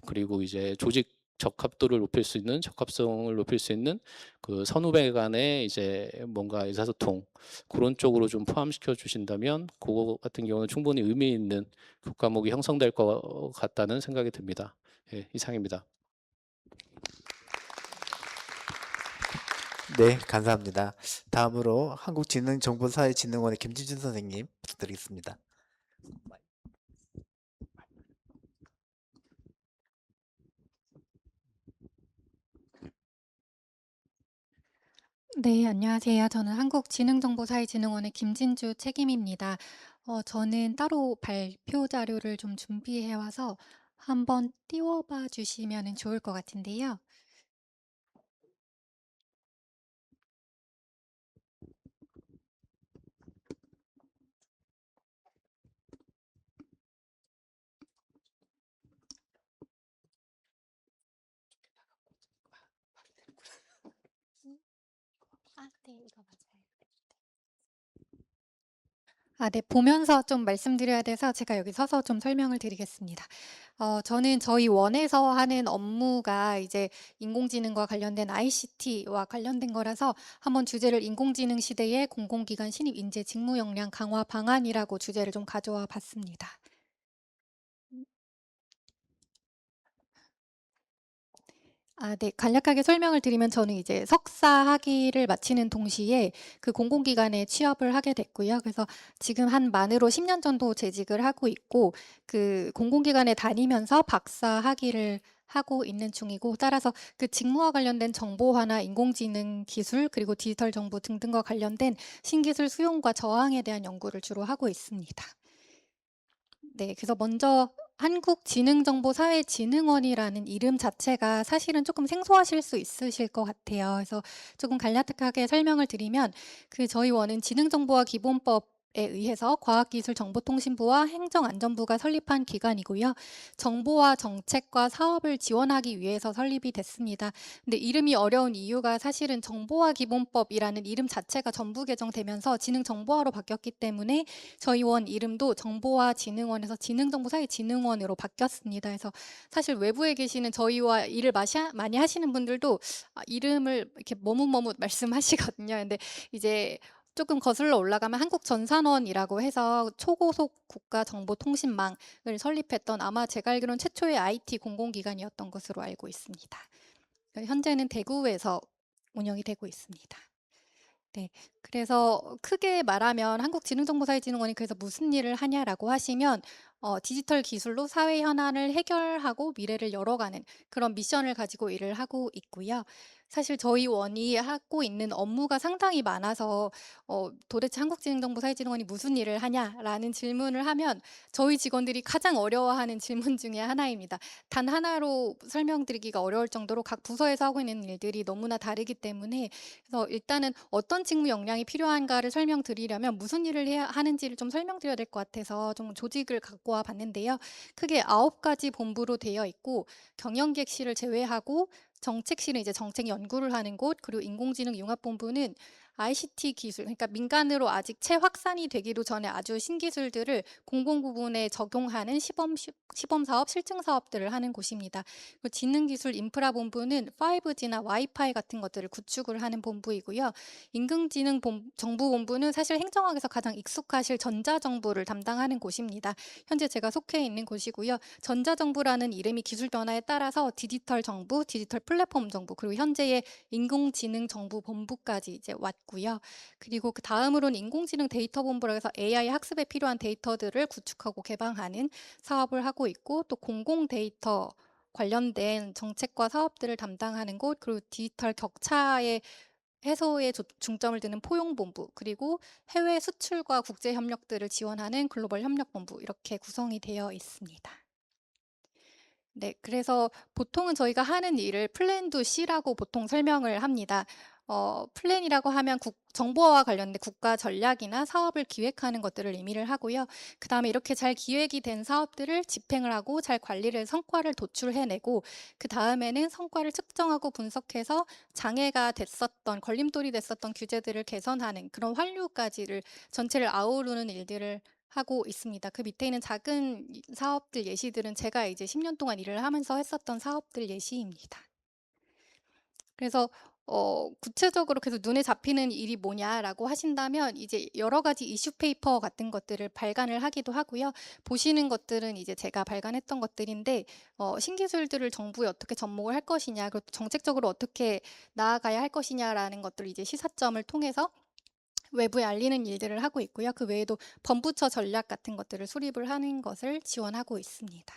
그리고 이제 조직 적합도를 높일 수 있는 적합성을 높일 수 있는 그 선후배 간의 이제 뭔가 의사소통 그런 쪽으로 좀 포함시켜 주신다면 그거 같은 경우는 충분히 의미 있는 교과목이 형성될 것 같다는 생각이 듭니다. 예, 이상입니다.
네, 감사합니다. 다음으로 한국지능정보사회진흥원의 김진준 선생님 부탁드리겠습니다.
네, 안녕하세요. 저는 한국지능정보사회진흥원의 김진주 책임입니다. 저는 따로 발표 자료를 좀 준비해 와서 한번 띄워봐 주시면 좋을 것 같은데요. 네, 이거 맞아요. 네, 보면서 좀 말씀드려야 돼서 제가 여기 서서 좀 설명을 드리겠습니다. 저는 저희 원에서 하는 업무가 이제 인공지능과 관련된 ICT와 관련된 거라서 한번 주제를 인공지능 시대의 공공기관 신입 인재 직무 역량 강화 방안이라고 주제를 좀 가져와 봤습니다. 네. 간략하게 설명을 드리면 저는 이제 석사 학위를 마치는 동시에 그 공공기관에 취업을 하게 됐고요. 그래서 지금 한 만으로 10년 정도 재직을 하고 있고 그 공공기관에 다니면서 박사 학위를 하고 있는 중이고 따라서 그 직무와 관련된 정보화나 인공지능 기술 그리고 디지털 정보 등등과 관련된 신기술 수용과 저항에 대한 연구를 주로 하고 있습니다. 네. 그래서 먼저 한국지능정보사회진흥원이라는 이름 자체가 사실은 조금 생소하실 수 있으실 것 같아요. 그래서 조금 간략하게 설명을 드리면 저희 원은 지능정보화 기본법에 의해서 과학기술정보통신부와 행정안전부가 설립한 기관이고요. 정보와 정책과 사업을 지원하기 위해서 설립이 됐습니다. 근데 이름이 어려운 이유가 사실은 정보화 기본법이라는 이름 자체가 전부 개정되면서 지능정보화로 바뀌었기 때문에 저희 원 이름도 정보화진흥원에서 지능정보사회진흥원으로 바뀌었습니다. 그래서 사실 외부에 계시는 저희와 일을 많이 하시는 분들도 이름을 이렇게 머뭇머뭇 말씀하시거든요. 근데 이제 조금 거슬러 올라가면 한국전산원이라고 해서 초고속 국가정보통신망을 설립했던 아마 제가 알기로는 최초의 IT 공공기관이었던 것으로 알고 있습니다. 현재는 대구에서 운영이 되고 있습니다. 네, 그래서 크게 말하면 한국지능정보사회진흥원이 그래서 무슨 일을 하냐라고 하시면 디지털 기술로 사회 현안을 해결하고 미래를 열어가는 그런 미션을 가지고 일을 하고 있고요. 사실 저희 원이 하고 있는 업무가 상당히 많아서 도대체 한국지능정보사회진흥원이 무슨 일을 하냐라는 질문을 하면 저희 직원들이 가장 어려워하는 질문 중에 하나입니다. 단 하나로 설명드리기가 어려울 정도로 각 부서에서 하고 있는 일들이 너무나 다르기 때문에 그래서 일단은 어떤 직무 역량이 필요한가를 설명드리려면 무슨 일을 해야 하는지를 좀 설명드려야 될 것 같아서 좀 조직을 갖고 와 봤는데요. 크게 9가지 본부로 되어 있고 경영기획실을 제외하고 정책실은 이제 정책 연구를 하는 곳, 그리고 인공지능 융합본부는 ICT 기술, 그러니까 민간으로 아직 채 확산이 되기도 전에 아주 신기술들을 공공 부분에 적용하는 시범 사업, 실증 사업들을 하는 곳입니다. 그리고 지능기술 인프라본부는 5G나 와이파이 같은 것들을 구축을 하는 본부이고요. 인공지능 정부본부는 사실 행정학에서 가장 익숙하실 전자정부를 담당하는 곳입니다. 현재 제가 속해 있는 곳이고요. 전자정부라는 이름이 기술 변화에 따라서 디지털 정부, 디지털 플랫폼 정부, 그리고 현재의 인공지능 정부 본부까지 이제 왔고요. 그리고 그 다음으로는 인공지능 데이터 본부라 해서 AI 학습에 필요한 데이터들을 구축하고 개방하는 사업을 하고 있고, 또 공공 데이터 관련된 정책과 사업들을 담당하는 곳, 그리고 디지털 격차의 해소에 중점을 두는 포용본부, 그리고 해외 수출과 국제 협력들을 지원하는 글로벌 협력본부, 이렇게 구성이 되어 있습니다. 네, 그래서 보통은 저희가 하는 일을 플랜 두 C라고 보통 설명을 합니다. 플랜이라고 하면 정보와 관련된 국가 전략이나 사업을 기획하는 것들을 의미를 하고요. 그 다음에 이렇게 잘 기획이 된 사업들을 집행을 하고 잘 관리를 성과를 도출해내고, 그 다음에는 성과를 측정하고 분석해서 장애가 됐었던, 걸림돌이 됐었던 규제들을 개선하는 그런 환류까지를 전체를 아우르는 일들을 하고 있습니다. 그 밑에 있는 작은 사업들 예시들은 제가 이제 10년 동안 일을 하면서 했었던 사업들 예시입니다. 그래서 구체적으로 그래서 눈에 잡히는 일이 뭐냐라고 하신다면 이제 여러 가지 이슈 페이퍼 같은 것들을 발간을 하기도 하고요. 보시는 것들은 이제 제가 발간했던 것들인데 신기술들을 정부에 어떻게 접목을 할 것이냐, 그리고 정책적으로 어떻게 나아가야 할 것이냐라는 것들을 이제 시사점을 통해서 외부에 알리는 일들을 하고 있고요. 그 외에도 범부처 전략 같은 것들을 수립을 하는 것을 지원하고 있습니다.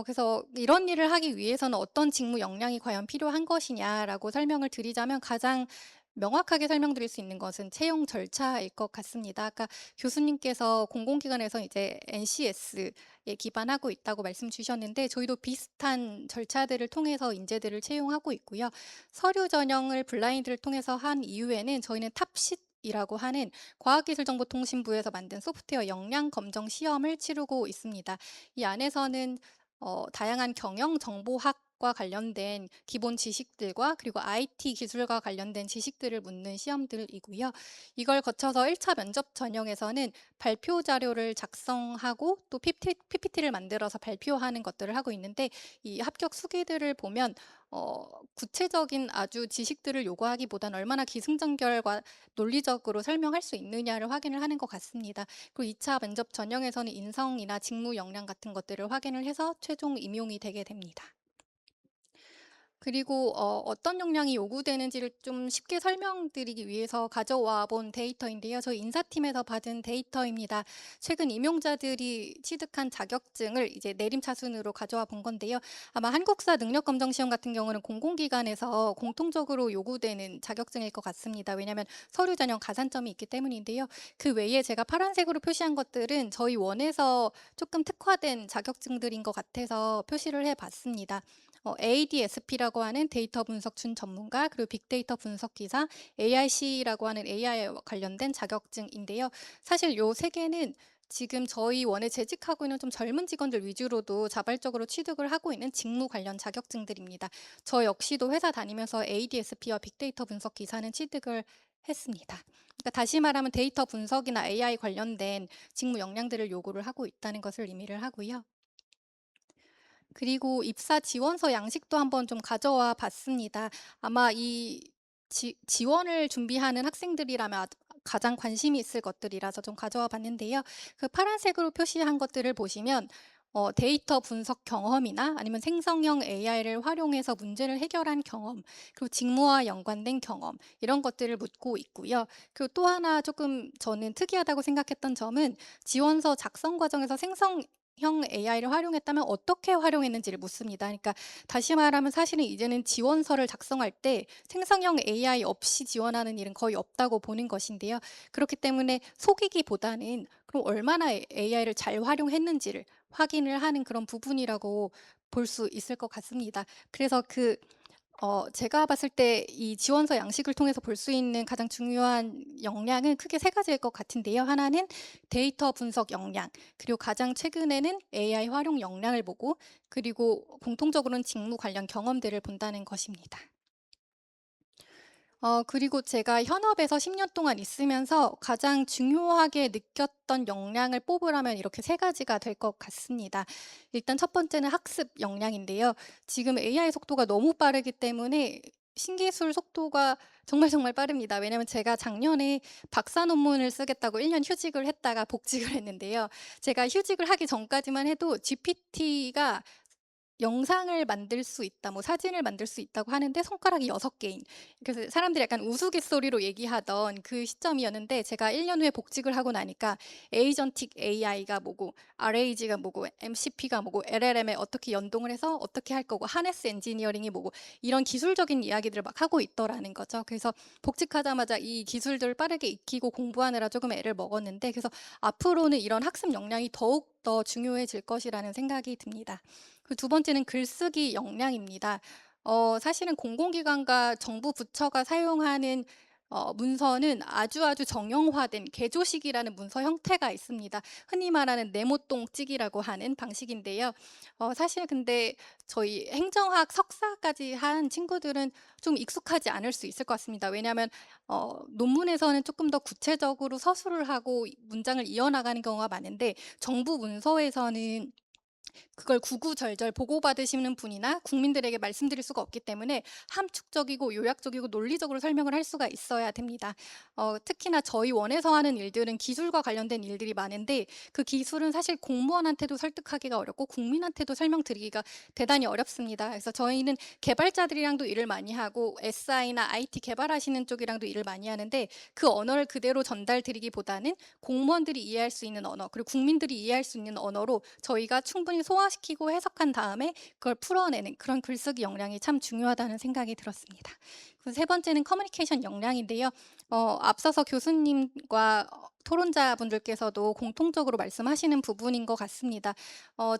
그래서 이런 일을 하기 위해서는 어떤 직무 역량이 과연 필요한 것이냐라고 설명을 드리자면 가장 명확하게 설명드릴 수 있는 것은 채용 절차일 것 같습니다. 아까 교수님께서 공공기관에서 이제 NCS에 기반하고 있다고 말씀 주셨는데 저희도 비슷한 절차들을 통해서 인재들을 채용하고 있고요. 서류 전형을 블라인드를 통해서 한 이후에는 저희는 탑시이라고 하는 과학기술정보통신부에서 만든 소프트웨어 역량 검정 시험을 치르고 있습니다. 이 안에서는 다양한 경영 정보학과 관련된 기본 지식들과 그리고 IT 기술과 관련된 지식들을 묻는 시험들이고요. 이걸 거쳐서 1차 면접 전형에서는 발표 자료를 작성하고 또 PPT를 만들어서 발표하는 것들을 하고 있는데 이 합격 수기들을 보면 구체적인 아주 지식들을 요구하기보다는 얼마나 기승전결과 논리적으로 설명할 수 있느냐를 확인을 하는 것 같습니다. 그리고 2차 면접 전형에서는 인성이나 직무 역량 같은 것들을 확인을 해서 최종 임용이 되게 됩니다. 그리고 어떤 역량이 요구되는지를 좀 쉽게 설명드리기 위해서 가져와 본 데이터인데요. 저희 인사팀에서 받은 데이터입니다. 최근 임용자들이 취득한 자격증을 이제 내림차순으로 가져와 본 건데요. 아마 한국사 능력검정시험 같은 경우는 공공기관에서 공통적으로 요구되는 자격증일 것 같습니다. 왜냐하면 서류 전형 가산점이 있기 때문인데요. 그 외에 제가 파란색으로 표시한 것들은 저희 원에서 조금 특화된 자격증들인 것 같아서 표시를 해봤습니다. ADSP라고 하는 데이터 분석 준 전문가, 그리고 빅데이터 분석 기사, AIC라고 하는 AI와 관련된 자격증인데요. 사실 요 세 개는 지금 저희 원에 재직하고 있는 좀 젊은 직원들 위주로도 자발적으로 취득을 하고 있는 직무 관련 자격증들입니다. 저 역시도 회사 다니면서 ADSP와 빅데이터 분석 기사는 취득을 했습니다. 그러니까 다시 말하면 데이터 분석이나 AI 관련된 직무 역량들을 요구를 하고 있다는 것을 의미를 하고요. 그리고 입사 지원서 양식도 한번 좀 가져와 봤습니다. 아마 이 지원을 준비하는 학생들이라면 가장 관심이 있을 것들이라서 좀 가져와 봤는데요. 그 파란색으로 표시한 것들을 보시면 데이터 분석 경험이나 아니면 생성형 AI를 활용해서 문제를 해결한 경험, 그리고 직무와 연관된 경험, 이런 것들을 묻고 있고요. 그리고 또 하나 조금 저는 특이하다고 생각했던 점은 지원서 작성 과정에서 생성형 AI를 활용했다면 어떻게 활용했는지를 묻습니다. 그러니까 다시 말하면 사실은 이제는 지원서를 작성할 때 생성형 AI 없이 지원하는 일은 거의 없다고 보는 것인데요. 그렇기 때문에 속이기보다는 그럼 얼마나 AI를 잘 활용했는지를 확인을 하는 그런 부분이라고 볼 수 있을 것 같습니다. 그래서 제가 봤을 때 이 지원서 양식을 통해서 볼 수 있는 가장 중요한 역량은 크게 세 가지일 것 같은데요. 하나는 데이터 분석 역량, 그리고 가장 최근에는 AI 활용 역량을 보고, 그리고 공통적으로는 직무 관련 경험들을 본다는 것입니다. 그리고 제가 현업에서 10년 동안 있으면서 가장 중요하게 느꼈던 역량을 뽑으라면 이렇게 세 가지가 될 것 같습니다. 일단 첫 번째는 학습 역량인데요. 지금 AI 속도가 너무 빠르기 때문에 신기술 속도가 정말 빠릅니다. 왜냐하면 제가 작년에 박사 논문을 쓰겠다고 1년 휴직을 했다가 복직을 했는데요. 제가 휴직을 하기 전까지만 해도 GPT가 영상을 만들 수 있다, 뭐 사진을 만들 수 있다고 하는데 손가락이 6개인. 그래서 사람들이 약간 우스갯소리로 얘기하던 그 시점이었는데, 제가 1년 후에 복직을 하고 나니까 에이전틱 AI가 뭐고, RAG가 뭐고, MCP가 뭐고, LLM에 어떻게 연동을 해서 어떻게 할 거고, 하네스 엔지니어링이 뭐고, 이런 기술적인 이야기들을 막 하고 있더라는 거죠. 그래서 복직하자마자 이 기술들을 빠르게 익히고 공부하느라 조금 애를 먹었는데, 그래서 앞으로는 이런 학습 역량이 더욱 더 중요해질 것이라는 생각이 듭니다. 그 두 번째는 글쓰기 역량입니다. 사실은 공공기관과 정부 부처가 사용하는 문서는 아주 정형화된 개조식이라는 문서 형태가 있습니다. 흔히 말하는 네모똥찍이라고 하는 방식인데요. 사실 근데 저희 행정학 석사까지 한 친구들은 좀 익숙하지 않을 수 있을 것 같습니다. 왜냐하면 논문에서는 조금 더 구체적으로 서술을 하고 문장을 이어나가는 경우가 많은데, 정부 문서에서는 그걸 구구절절 보고받으시는 분이나 국민들에게 말씀드릴 수가 없기 때문에 함축적이고 요약적이고 논리적으로 설명을 할 수가 있어야 됩니다. 특히나 저희 원에서 하는 일들은 기술과 관련된 일들이 많은데, 그 기술은 사실 공무원한테도 설득하기가 어렵고 국민한테도 설명드리기가 대단히 어렵습니다. 그래서 저희는 개발자들이랑도 일을 많이 하고 SI나 IT 개발하시는 쪽이랑도 일을 많이 하는데, 그 언어를 그대로 전달드리기보다는 공무원들이 이해할 수 있는 언어, 그리고 국민들이 이해할 수 있는 언어로 저희가 충분히 소화시키고 해석한 다음에 그걸 풀어내는 그런 글쓰기 역량이 참 중요하다는 생각이 들었습니다. 세 번째는 커뮤니케이션 역량인데요. 앞서서 교수님과 토론자분들께서도 공통적으로 말씀하시는 부분인 것 같습니다.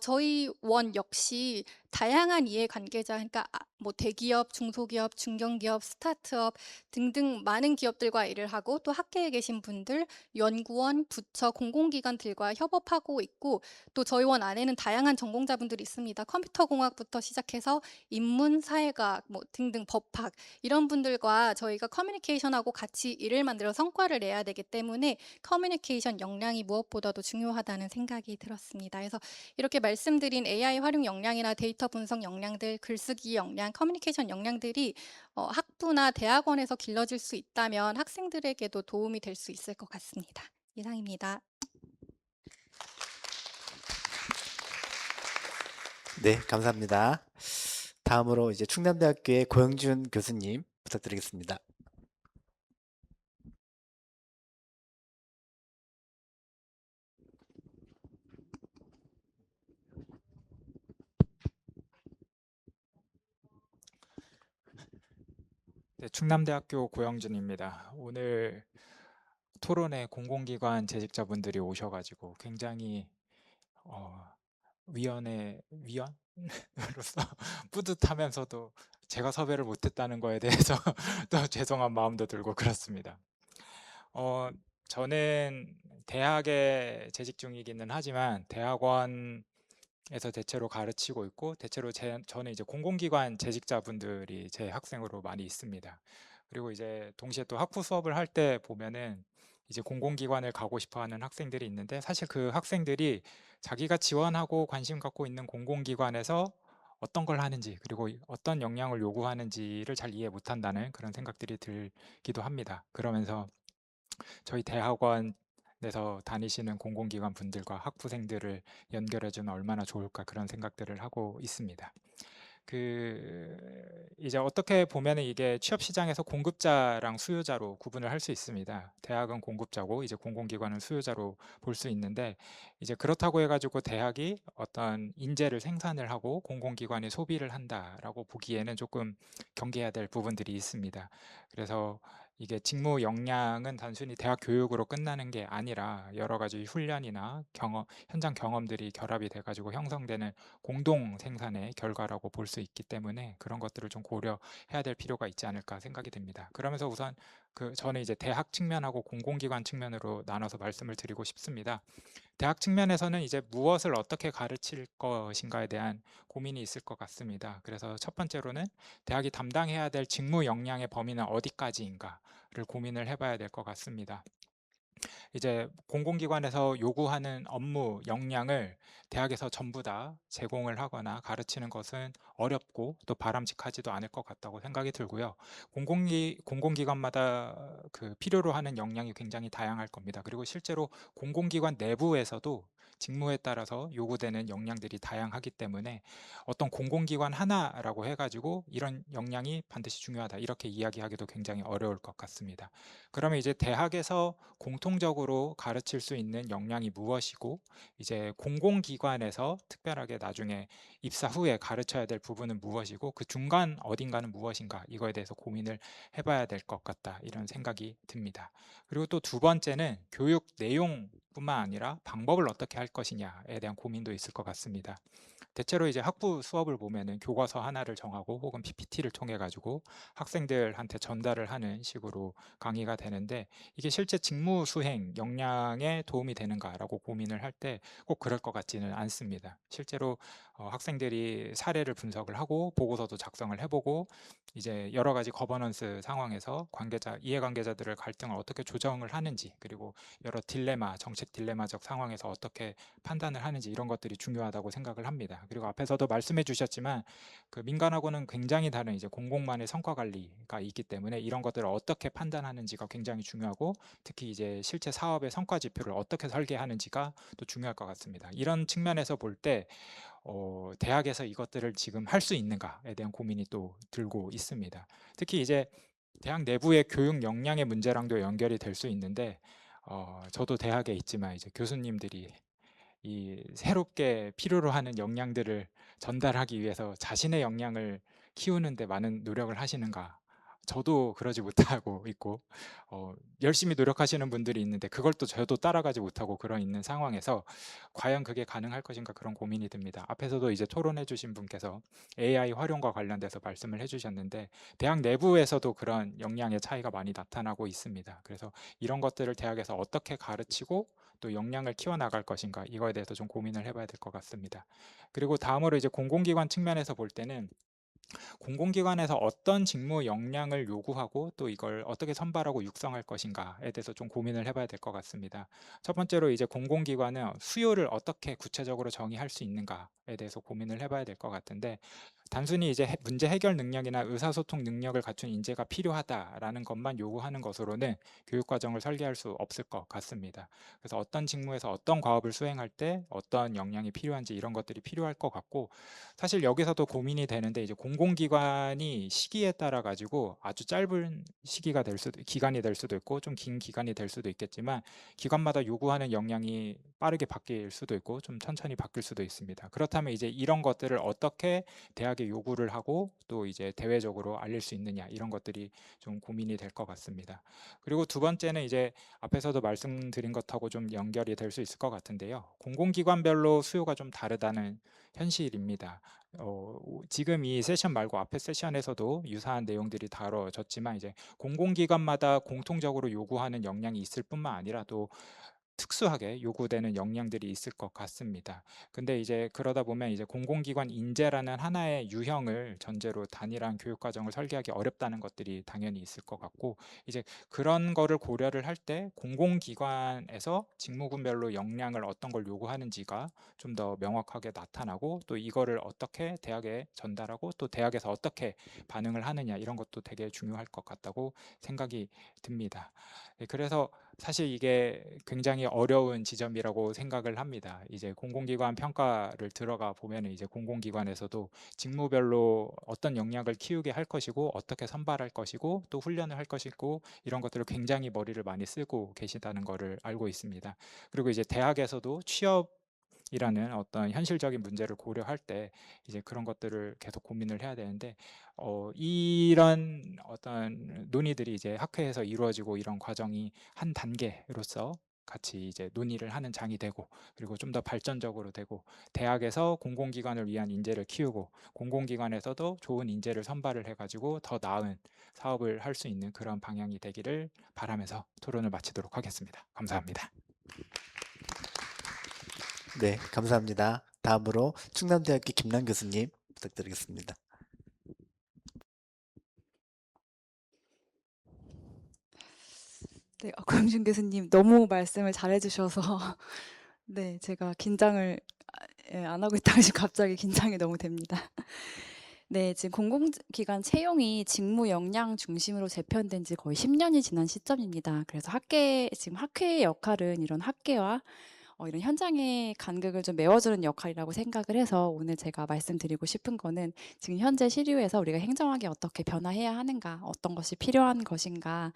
저희 원 역시 다양한 이해관계자, 그러니까 뭐 대기업, 중소기업, 중견기업, 스타트업 등등 많은 기업들과 일을 하고, 또 학계에 계신 분들, 연구원, 부처, 공공기관들과 협업하고 있고, 또 저희 원 안에는 다양한 전공자분들이 있습니다. 컴퓨터공학부터 시작해서 인문, 사회과학 뭐 등등 법학, 이런 분들과 저희가 커뮤니케이션하고 같이 일을 만들어 성과를 내야 되기 때문에 커뮤니케이션 역량이 무엇보다도 중요하다는 생각이 들었습니다. 그래서 이렇게 말씀드린 AI 활용 역량이나 데이터 분석 역량들, 글쓰기 역량, 커뮤니케이션 역량들이 학부나 대학원에서 길러질 수 있다면 학생들에게도 도움이 될 수 있을 것 같습니다. 이상입니다.
네, 감사합니다. 다음으로 이제 충남대학교의 고영준 교수님 부탁드리겠습니다.
네, 충남대학교 고영준입니다. 오늘 토론에 공공기관 재직자분들이 오셔가지고 굉장히 위원으로서 뿌듯하면서도 제가 섭외를 못했다는 거에 대해서 또 죄송한 마음도 들고 그렇습니다. 저는 대학에 재직 중이기는 하지만 대학원에서 대체로 가르치고 있고 대체로 저는 이제 공공기관 재직자분들이 제 학생으로 많이 있습니다. 그리고 이제 동시에 또 학부 수업을 할 때 보면은 이제 공공기관을 가고 싶어하는 학생들이 있는데 사실 그 학생들이 자기가 지원하고 관심 갖고 있는 공공기관에서 어떤 걸 하는지 그리고 어떤 역량을 요구하는지를 잘 이해 못한다는 그런 생각들이 들기도 합니다. 그러면서 저희 대학원에서 다니시는 공공기관 분들과 학부생들을 연결해주면 얼마나 좋을까 그런 생각들을 하고 있습니다. 이제 어떻게 보면은 이게 취업 시장에서 공급자랑 수요자로 구분을 할 수 있습니다. 대학은 공급자고 이제 공공기관은 수요자로 볼 수 있는데 이제 그렇다고 해가지고 대학이 어떤 인재를 생산을 하고 공공기관이 소비를 한다라고 보기에는 조금 경계해야 될 부분들이 있습니다. 그래서 이게 직무 역량은 단순히 대학 교육으로 끝나는 게 아니라 여러 가지 훈련이나 현장 경험들이 결합이 돼가지고 형성되는 공동 생산의 결과라고 볼 수 있기 때문에 그런 것들을 좀 고려해야 될 필요가 있지 않을까 생각이 듭니다. 그러면서 우선 저는 이제 대학 측면하고 공공기관 측면으로 나눠서 말씀을 드리고 싶습니다. 대학 측면에서는 이제 무엇을 어떻게 가르칠 것인가에 대한 고민이 있을 것 같습니다. 그래서 첫 번째로는 대학이 담당해야 될 직무 역량의 범위는 어디까지인가를 고민을 해봐야 될 것 같습니다. 이제 공공기관에서 요구하는 업무 역량을 대학에서 전부 다 제공을 하거나 가르치는 것은 어렵고 또 바람직하지도 않을 것 같다고 생각이 들고요. 공공기관마다 필요로 하는 역량이 굉장히 다양할 겁니다. 그리고 실제로 공공기관 내부에서도 직무에 따라서 요구되는 역량들이 다양하기 때문에 어떤 공공기관 하나라고 해가지고 이런 역량이 반드시 중요하다 이렇게 이야기하기도 굉장히 어려울 것 같습니다. 그러면 이제 대학에서 공통적으로 가르칠 수 있는 역량이 무엇이고 이제 공공기관에서 특별하게 나중에 입사 후에 가르쳐야 될 부분은 무엇이고 그 중간 어딘가는 무엇인가 이거에 대해서 고민을 해봐야 될 것 같다 이런 생각이 듭니다. 그리고 또 두 번째는 교육 내용뿐만 아니라 방법을 어떻게 할 것이냐에 대한 고민도 있을 것 같습니다. 대체로 이제 학부 수업을 보면은 교과서 하나를 정하고 혹은 PPT를 통해 가지고 학생들한테 전달을 하는 식으로 강의가 되는데 이게 실제 직무 수행 역량에 도움이 되는가라고 고민을 할 때 꼭 그럴 것 같지는 않습니다. 실제로 학생들이 사례를 분석을 하고 보고서도 작성을 해보고 이제 여러 가지 거버넌스 상황에서 이해관계자들의 갈등을 어떻게 조정을 하는지 그리고 여러 정책 딜레마적 상황에서 어떻게 판단을 하는지 이런 것들이 중요하다고 생각을 합니다. 그리고 앞에서도 말씀해 주셨지만 민간하고는 굉장히 다른 이제 공공만의 성과 관리가 있기 때문에 이런 것들을 어떻게 판단하는지가 굉장히 중요하고 특히 이제 실제 사업의 성과 지표를 어떻게 설계하는지가 또 중요할 것 같습니다. 이런 측면에서 볼 때 대학에서 이것들을 지금 할 수 있는가에 대한 고민이 또 들고 있습니다. 특히 이제 대학 내부의 교육 역량의 문제랑도 연결이 될 수 있는데 저도 대학에 있지만 이제 교수님들이 이 새롭게 필요로 하는 역량들을 전달하기 위해서 자신의 역량을 키우는데 많은 노력을 하시는가? 저도 그러지 못하고 있고 열심히 노력하시는 분들이 있는데 그걸 또 저도 따라가지 못하고 있는 상황에서 과연 그게 가능할 것인가 그런 고민이 듭니다. 앞에서도 이제 토론해 주신 분께서 AI 활용과 관련돼서 말씀을 해주셨는데 대학 내부에서도 그런 역량의 차이가 많이 나타나고 있습니다. 그래서 이런 것들을 대학에서 어떻게 가르치고 또 역량을 키워나갈 것인가 이거에 대해서 좀 고민을 해봐야 될 것 같습니다. 그리고 다음으로 이제 공공기관 측면에서 볼 때는 공공기관에서 어떤 직무 역량을 요구하고 또 이걸 어떻게 선발하고 육성할 것인가에 대해서 좀 고민을 해봐야 될 것 같습니다. 첫 번째로 이제 공공기관은 수요를 어떻게 구체적으로 정의할 수 있는가에 대해서 고민을 해봐야 될 것 같은데 단순히 이제 문제 해결 능력이나 의사소통 능력을 갖춘 인재가 필요하다라는 것만 요구하는 것으로는 교육과정을 설계할 수 없을 것 같습니다. 그래서 어떤 직무에서 어떤 과업을 수행할 때 어떤 역량이 필요한지 이런 것들이 필요할 것 같고 사실 여기서도 고민이 되는데 이제 공공기관이 시기에 따라 가지고 아주 짧은 시기가 될 수도 기간이 될 수도 있고 좀 긴 기간이 될 수도 있겠지만 기관마다 요구하는 역량이 빠르게 바뀔 수도 있고 좀 천천히 바뀔 수도 있습니다. 그렇다면 이제 이런 것들을 어떻게 대학에 요구를 하고 또 이제 대외적으로 알릴 수 있느냐 이런 것들이 좀 고민이 될 것 같습니다. 그리고 두 번째는 이제 앞에서도 말씀드린 것하고 좀 연결이 될 수 있을 것 같은데요. 공공기관별로 수요가 좀 다르다는 현실입니다. 지금 이 세션 말고 앞에 세션에서도 유사한 내용들이 다뤄졌지만 이제 공공기관마다 공통적으로 요구하는 역량이 있을 뿐만 아니라 또 특수하게 요구되는 역량들이 있을 것 같습니다. 근데 이제 그러다 보면 이제 공공기관 인재라는 하나의 유형을 전제로 단일한 교육과정을 설계하기 어렵다는 것들이 당연히 있을 것 같고 이제 그런 거를 고려를 할 때 공공기관에서 직무군별로 역량을 어떤 걸 요구하는지가 좀 더 명확하게 나타나고 또 이거를 어떻게 대학에 전달하고 또 대학에서 어떻게 반응을 하느냐 이런 것도 되게 중요할 것 같다고 생각이 듭니다. 그래서 사실 이게 굉장히 어려운 지점이라고 생각을 합니다. 이제 공공기관 평가를 들어가 보면 이제 공공기관에서도 직무별로 어떤 역량을 키우게 할 것이고 어떻게 선발할 것이고 또 훈련을 할 것이고 이런 것들을 굉장히 머리를 많이 쓰고 계시다는 것을 알고 있습니다. 그리고 이제 대학에서도 취업이라는 어떤 현실적인 문제를 고려할 때 이제 그런 것들을 계속 고민을 해야 되는데 이런 어떤 논의들이 이제 학회에서 이루어지고 이런 과정이 한 단계로서 같이 이제 논의를 하는 장이 되고 그리고 좀 더 발전적으로 되고 대학에서 공공기관을 위한 인재를 키우고 공공기관에서도 좋은 인재를 선발을 해가지고 더 나은 사업을 할 수 있는 그런 방향이 되기를 바라면서 토론을 마치도록 하겠습니다. 감사합니다.
네, 감사합니다. 다음으로 충남대학교 김남 교수님 부탁드리겠습니다.
네, 권준 교수님 너무 말씀을 잘해주셔서 네, 제가 긴장을 안 하고 있다가 지금 갑자기 긴장이 너무 됩니다. 네, 지금 공공기관 채용이 직무 역량 중심으로 재편된 지 거의 10년이 지난 시점입니다. 그래서 지금 학회의 역할은 이런 학계와 이런 현장의 간극을 좀 메워주는 역할이라고 생각을 해서 오늘 제가 말씀드리고 싶은 거는 지금 현재 시류에서 우리가 행정학에 어떻게 변화해야 하는가, 어떤 것이 필요한 것인가,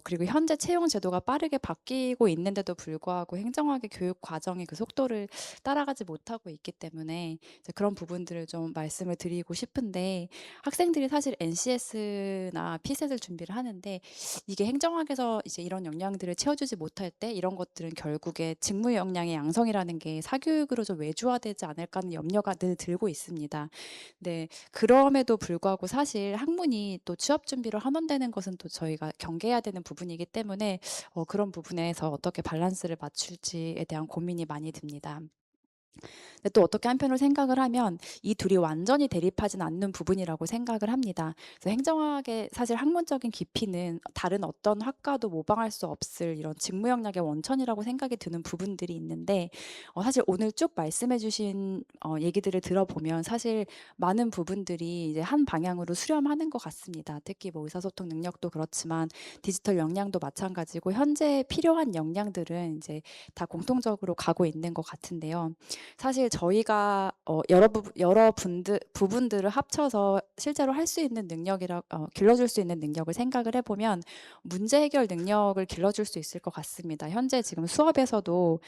그리고 현재 채용 제도가 빠르게 바뀌고 있는데도 불구하고 행정학의 교육 과정의 그 속도를 따라가지 못하고 있기 때문에 이제 그런 부분들을 좀 말씀을 드리고 싶은데 학생들이 사실 NCS나 PSET을 준비를 하는데 이게 행정학에서 이제 이런 역량들을 채워주지 못할 때 이런 것들은 결국에 직무 역량의 양성이라는 게 사교육으로 좀 외주화되지 않을까 하는 염려가 늘 들고 있습니다. 네, 그럼에도 불구하고 사실 학문이 또 취업 준비로 환원되는 것은 또 저희가 경계해야 되는 부분이기 때문에 그런 부분에서 어떻게 밸런스를 맞출지에 대한 고민이 많이 듭니다. 근데 또 어떻게 한편으로 생각을 하면 이 둘이 완전히 대립하진 않는 부분이라고 생각을 합니다. 그래서 행정학의 사실 학문적인 깊이는 다른 어떤 학과도 모방할 수 없을 이런 직무 역량의 원천이라고 생각이 드는 부분들이 있는데 사실 오늘 쭉 말씀해 주신 얘기들을 들어보면 사실 많은 부분들이 이제 한 방향으로 수렴하는 것 같습니다. 특히 뭐 의사소통 능력도 그렇지만 디지털 역량도 마찬가지고 현재 필요한 역량들은 이제 다 공통적으로 가고 있는 것 같은데요. 사실 저희가 여러 부분들을 합쳐서 실제로 할 수 있는 길러줄 수 있는 능력을 생각을 해보면 문제 해결 능력을 길러줄 수 있을 것 같습니다. 현재 지금 수업에서도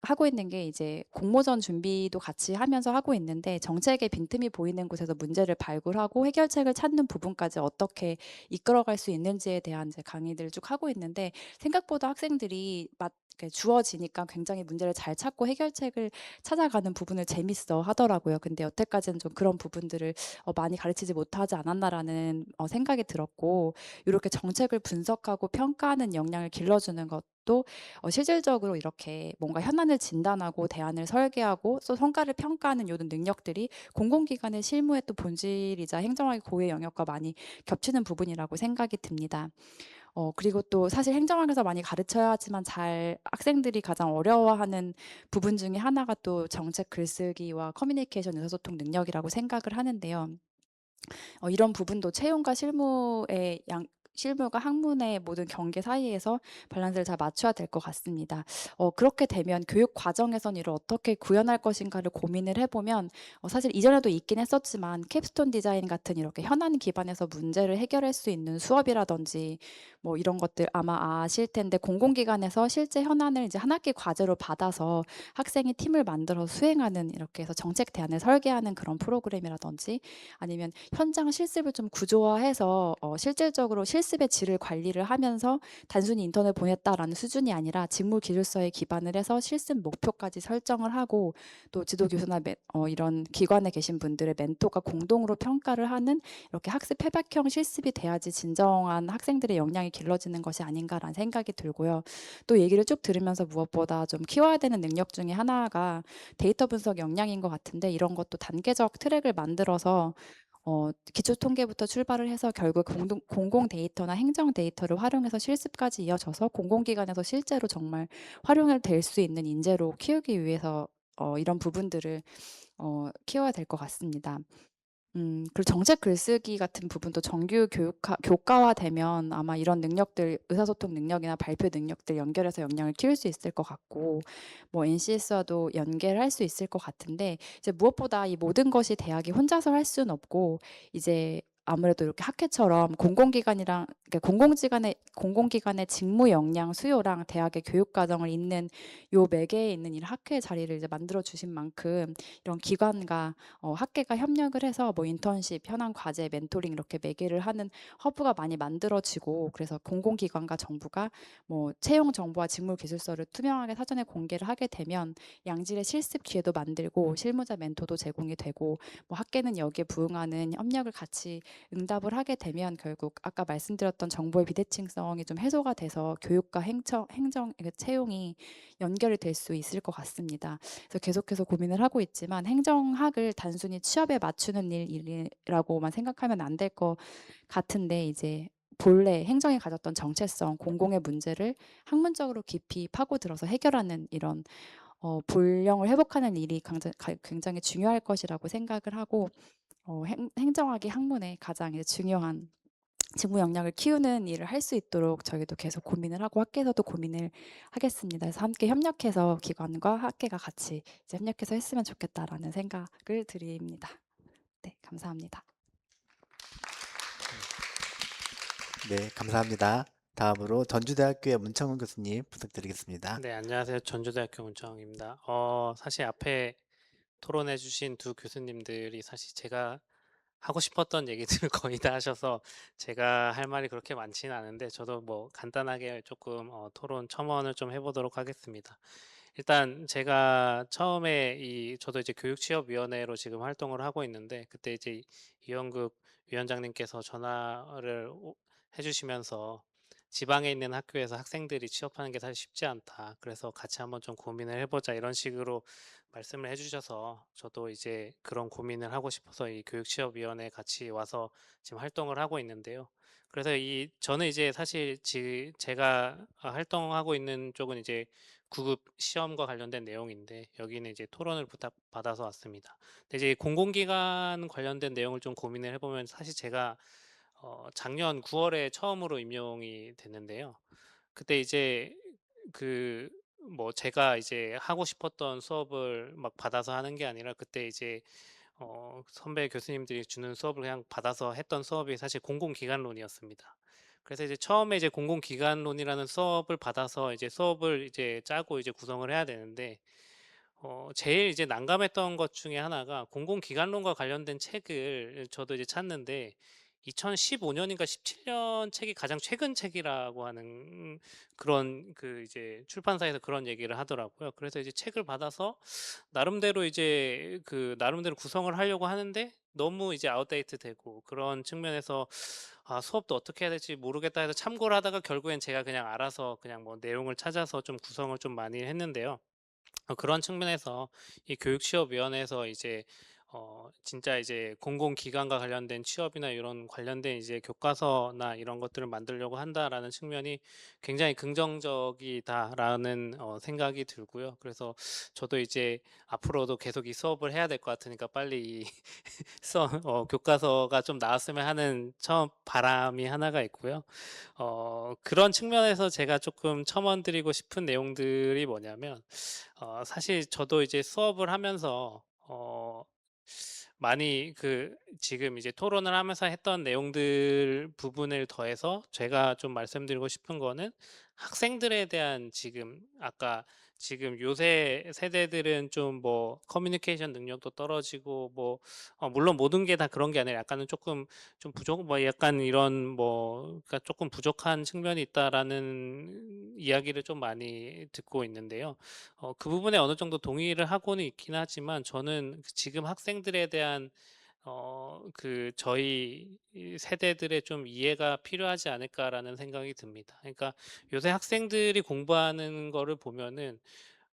하고 있는 게 이제 공모전 준비도 같이 하면서 하고 있는데 정책의 빈틈이 보이는 곳에서 문제를 발굴하고 해결책을 찾는 부분까지 어떻게 이끌어갈 수 있는지에 대한 이제 강의들을 쭉 하고 있는데 생각보다 학생들이 주어지니까 굉장히 문제를 잘 찾고 해결책을 찾아가는 부분을 재밌어 하더라고요. 근데 여태까지는 좀 그런 부분들을 많이 가르치지 못하지 않았나라는 생각이 들었고 이렇게 정책을 분석하고 평가하는 역량을 길러주는 것도 실질적으로 이렇게 뭔가 현안을 진단하고 대안을 설계하고 또 성과를 평가하는 이런 능력들이 공공기관의 실무의 또 본질이자 행정학의 고유의 영역과 많이 겹치는 부분이라고 생각이 듭니다. 그리고 또 사실 행정학에서 많이 가르쳐야 하지만 학생들이 가장 어려워하는 부분 중에 하나가 또 정책 글쓰기와 커뮤니케이션 의사소통 능력이라고 생각을 하는데요. 이런 부분도 채용과 실무의 실무가 학문의 모든 경계 사이에서 밸런스를 잘 맞춰야 될 것 같습니다. 그렇게 되면 교육 과정에선 이를 어떻게 구현할 것인가를 고민을 해보면 사실 이전에도 있긴 했었지만 캡스톤 디자인 같은 이렇게 현안 기반에서 문제를 해결할 수 있는 수업이라든지 뭐 이런 것들 아마 아실 텐데 공공기관에서 실제 현안을 이제 한 학기 과제로 받아서 학생이 팀을 만들어 수행하는 이렇게 해서 정책 대안을 설계하는 그런 프로그램이라든지 아니면 현장 실습을 좀 구조화해서 실질적으로 실습의 질을 관리를 하면서 단순히 인턴을 보냈다라는 수준이 아니라 직무 기술서에 기반을 해서 실습 목표까지 설정을 하고 또 지도 교수나 이런 기관에 계신 분들의 멘토가 공동으로 평가를 하는 이렇게 학습 협약형 실습이 돼야지 진정한 학생들의 역량이 길러지는 것이 아닌가라는 생각이 들고요. 또 얘기를 쭉 들으면서 무엇보다 좀 키워야 되는 능력 중에 하나가 데이터 분석 역량인 것 같은데 이런 것도 단계적 트랙을 만들어서 기초 통계부터 출발을 해서 결국 공공 데이터나 행정 데이터를 활용해서 실습까지 이어져서 공공기관에서 실제로 정말 활용을 될 수 있는 인재로 키우기 위해서 이런 부분들을 키워야 될 것 같습니다. 그리고 정책 글쓰기 같은 부분도 정규 교과화되면 아마 이런 능력들, 의사소통 능력이나 발표 능력들 연결해서 역량을 키울 수 있을 것 같고, 뭐 NCS와도 연계할 수 있을 것 같은데, 이제 무엇보다 이 모든 것이 대학이 혼자서 할 수는 없고, 이제 아무래도 이렇게 학회처럼 공공기관이랑 그러니까 공공기관의 직무 역량 수요랑 대학의 교육 과정을 잇는 요 매개에 있는 이 학회 자리를 이제 만들어 주신 만큼 이런 기관과 학계가 협력을 해서 뭐 인턴십, 현안 과제, 멘토링 이렇게 매개를 하는 허브가 많이 만들어지고 그래서 공공기관과 정부가 뭐 채용 정보와 직무 기술서를 투명하게 사전에 공개를 하게 되면 양질의 실습 기회도 만들고 실무자 멘토도 제공이 되고 뭐 학계는 여기에 부응하는 협력을 같이 응답을 하게 되면 결국 아까 말씀드렸던 정보의 비대칭성이 좀 해소가 돼서 교육과 행정 채용이 연결이 될 수 있을 것 같습니다. 그래서 계속해서 고민을 하고 있지만 행정학을 단순히 취업에 맞추는 일이라고만 생각하면 안 될 것 같은데 이제 본래 행정이 가졌던 정체성, 공공의 문제를 학문적으로 깊이 파고들어서 해결하는 이런 본령을 회복하는 일이 굉장히 중요할 것이라고 생각을 하고 행정학이 학문의 가장 이제 중요한 직무 역량을 키우는 일을 할 수 있도록 저희도 계속 고민을 하고 학계에서도 고민을 하겠습니다. 그래서 함께 협력해서 기관과 학계가 같이 이제 협력해서 했으면 좋겠다라는 생각을 드립니다. 네, 감사합니다.
네, 감사합니다. 다음으로 전주대학교의 문창훈 교수님 부탁드리겠습니다.
네, 안녕하세요. 전주대학교 문창욱입니다. 사실 앞에 토론해 주신 두 교수님들이 사실 제가 하고 싶었던 얘기들을 거의 다 하셔서 제가 할 말이 그렇게 많지는 않은데 저도 뭐 간단하게 조금 토론 첨언을 좀 해보도록 하겠습니다. 일단 제가 처음에 저도 이제 교육취업위원회로 지금 활동을 하고 있는데 그때 이제 이영국 위원장님께서 전화를 해주시면서 지방에 있는 학교에서 학생들이 취업하는 게 사실 쉽지 않다. 그래서 같이 한번 좀 고민을 해보자. 이런 식으로 말씀을 해주셔서 저도 이제 그런 고민을 하고 싶어서 이 교육취업위원회에 같이 와서 지금 활동을 하고 있는데요. 그래서 저는 이제 사실 제가 활동하고 있는 쪽은 이제 9급 시험과 관련된 내용인데 여기는 이제 토론을 부탁받아서 왔습니다. 근데 이제 공공기관 관련된 내용을 좀 고민을 해보면 사실 제가 작년 9월에 처음으로 임용이 됐는데요. 그때 이제 뭐 제가 이제 하고 싶었던 수업을 막 받아서 하는 게 아니라 그때 이제 선배 교수님들이 주는 수업을 그냥 받아서 했던 수업이 사실 공공기관론이었습니다. 그래서 이제 처음에 이제 공공기관론이라는 수업을 받아서 이제 수업을 이제 짜고 이제 구성을 해야 되는데 제일 이제 난감했던 것 중에 하나가 공공기관론과 관련된 책을 저도 이제 찾는데 2015년인가 17년 책이 가장 최근 책이라고 하는 그런 이제 출판사에서 그런 얘기를 하더라고요. 그래서 이제 책을 받아서 나름대로 이제 나름대로 구성을 하려고 하는데 너무 이제 아웃데이트 되고 그런 측면에서 수업도 어떻게 해야 될지 모르겠다 해서 참고를 하다가 결국엔 제가 그냥 알아서 그냥 뭐 내용을 찾아서 좀 구성을 좀 많이 했는데요. 그런 측면에서 이 교육취업위원회에서 이제 진짜 이제 공공기관과 관련된 취업이나 이런 관련된 이제 교과서나 이런 것들을 만들려고 한다라는 측면이 굉장히 긍정적이다라는 생각이 들고요. 그래서 저도 이제 앞으로도 계속 이 수업을 해야 될 것 같으니까 빨리 이 교과서가 좀 나왔으면 하는 처음 바람이 하나가 있고요. 그런 측면에서 제가 조금 첨언드리고 싶은 내용들이 뭐냐면, 사실 저도 이제 수업을 하면서 많이 지금 이제 토론을 하면서 했던 내용들 부분을 더해서 제가 좀 말씀드리고 싶은 거는, 학생들에 대한 지금 아까 지금 요새 세대들은 좀 뭐 커뮤니케이션 능력도 떨어지고 뭐 물론 모든 게 다 그런 게 아니라 약간은 조금 좀 부족 뭐 약간 이런 뭐 그러니까 조금 부족한 측면이 있다라는 이야기를 좀 많이 듣고 있는데요. 그 부분에 어느 정도 동의를 하고는 있긴 하지만, 저는 지금 학생들에 대한 저희 이 세대들의 좀 이해가 필요하지 않을까라는 생각이 듭니다. 그러니까 요새 학생들이 공부하는 거를 보면은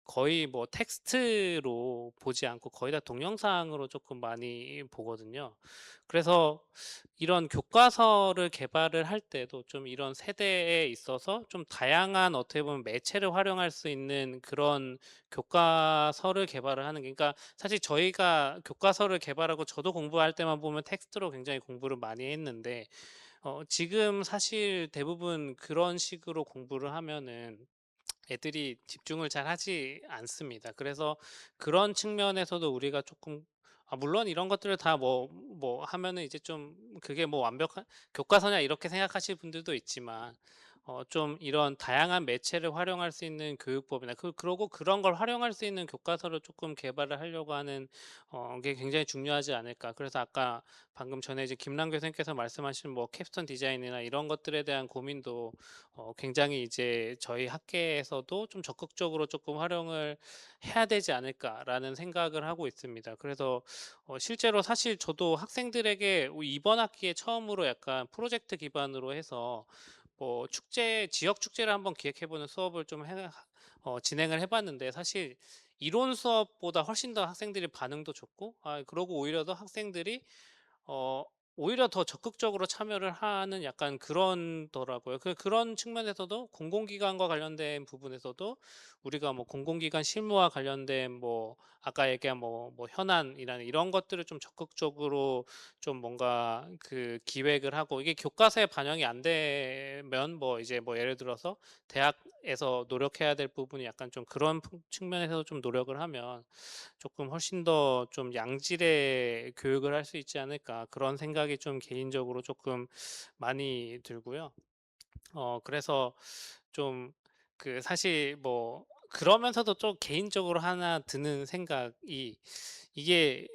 거의 뭐 텍스트로 보지 않고 거의 다 동영상으로 조금 많이 보거든요. 그래서 이런 교과서를 개발을 할 때도 좀 이런 세대에 있어서 좀 다양한 어떻게 보면 매체를 활용할 수 있는 그런 교과서를 개발을 하는 게, 그러니까 사실 저희가 교과서를 개발하고 저도 공부할 때만 보면 텍스트로 굉장히 공부를 많이 했는데, 지금 사실 대부분 그런 식으로 공부를 하면은 애들이 집중을 잘 하지 않습니다. 그래서 그런 측면에서도 우리가 조금 물론 이런 것들을 다 뭐 하면은 이제 좀 그게 뭐 완벽한 교과서냐 이렇게 생각하실 분들도 있지만, 좀 이런 다양한 매체를 활용할 수 있는 교육법이나 그러고 그런 걸 활용할 수 있는 교과서를 조금 개발을 하려고 하는 게 굉장히 중요하지 않을까. 그래서 아까 방금 전에 이제 김남 교수님께서 말씀하신 뭐 캡스톤 디자인이나 이런 것들에 대한 고민도 굉장히 이제 저희 학계에서도 좀 적극적으로 조금 활용을 해야 되지 않을까라는 생각을 하고 있습니다. 그래서 실제로 사실 저도 학생들에게 이번 학기에 처음으로 약간 프로젝트 기반으로 해서 뭐 지역 축제를 한번 기획해보는 수업을 좀 진행을 해봤는데, 사실 이론 수업보다 훨씬 더 학생들이 반응도 좋고, 그러고 오히려 더 학생들이 어 오히려 더 적극적으로 참여를 하는 약간 그런더라고요. 그런 측면에서도 공공기관과 관련된 부분에서도 우리가 뭐 공공기관 실무와 관련된 뭐 아까 얘기한 뭐 현안이나 이런 것들을 좀 적극적으로 좀 뭔가 기획을 하고, 이게 교과서에 반영이 안 되면 뭐 이제 뭐 예를 들어서 대학에서 노력해야 될 부분이 약간 좀 그런 측면에서 좀 노력을 하면 조금 훨씬 더 좀 양질의 교육을 할 수 있지 않을까, 그런 생각이 좀 개인적으로 조금 많이 들고요. 그래서 좀 사실 뭐 그러면서도 좀 개인적으로 하나 드는 생각이, 이게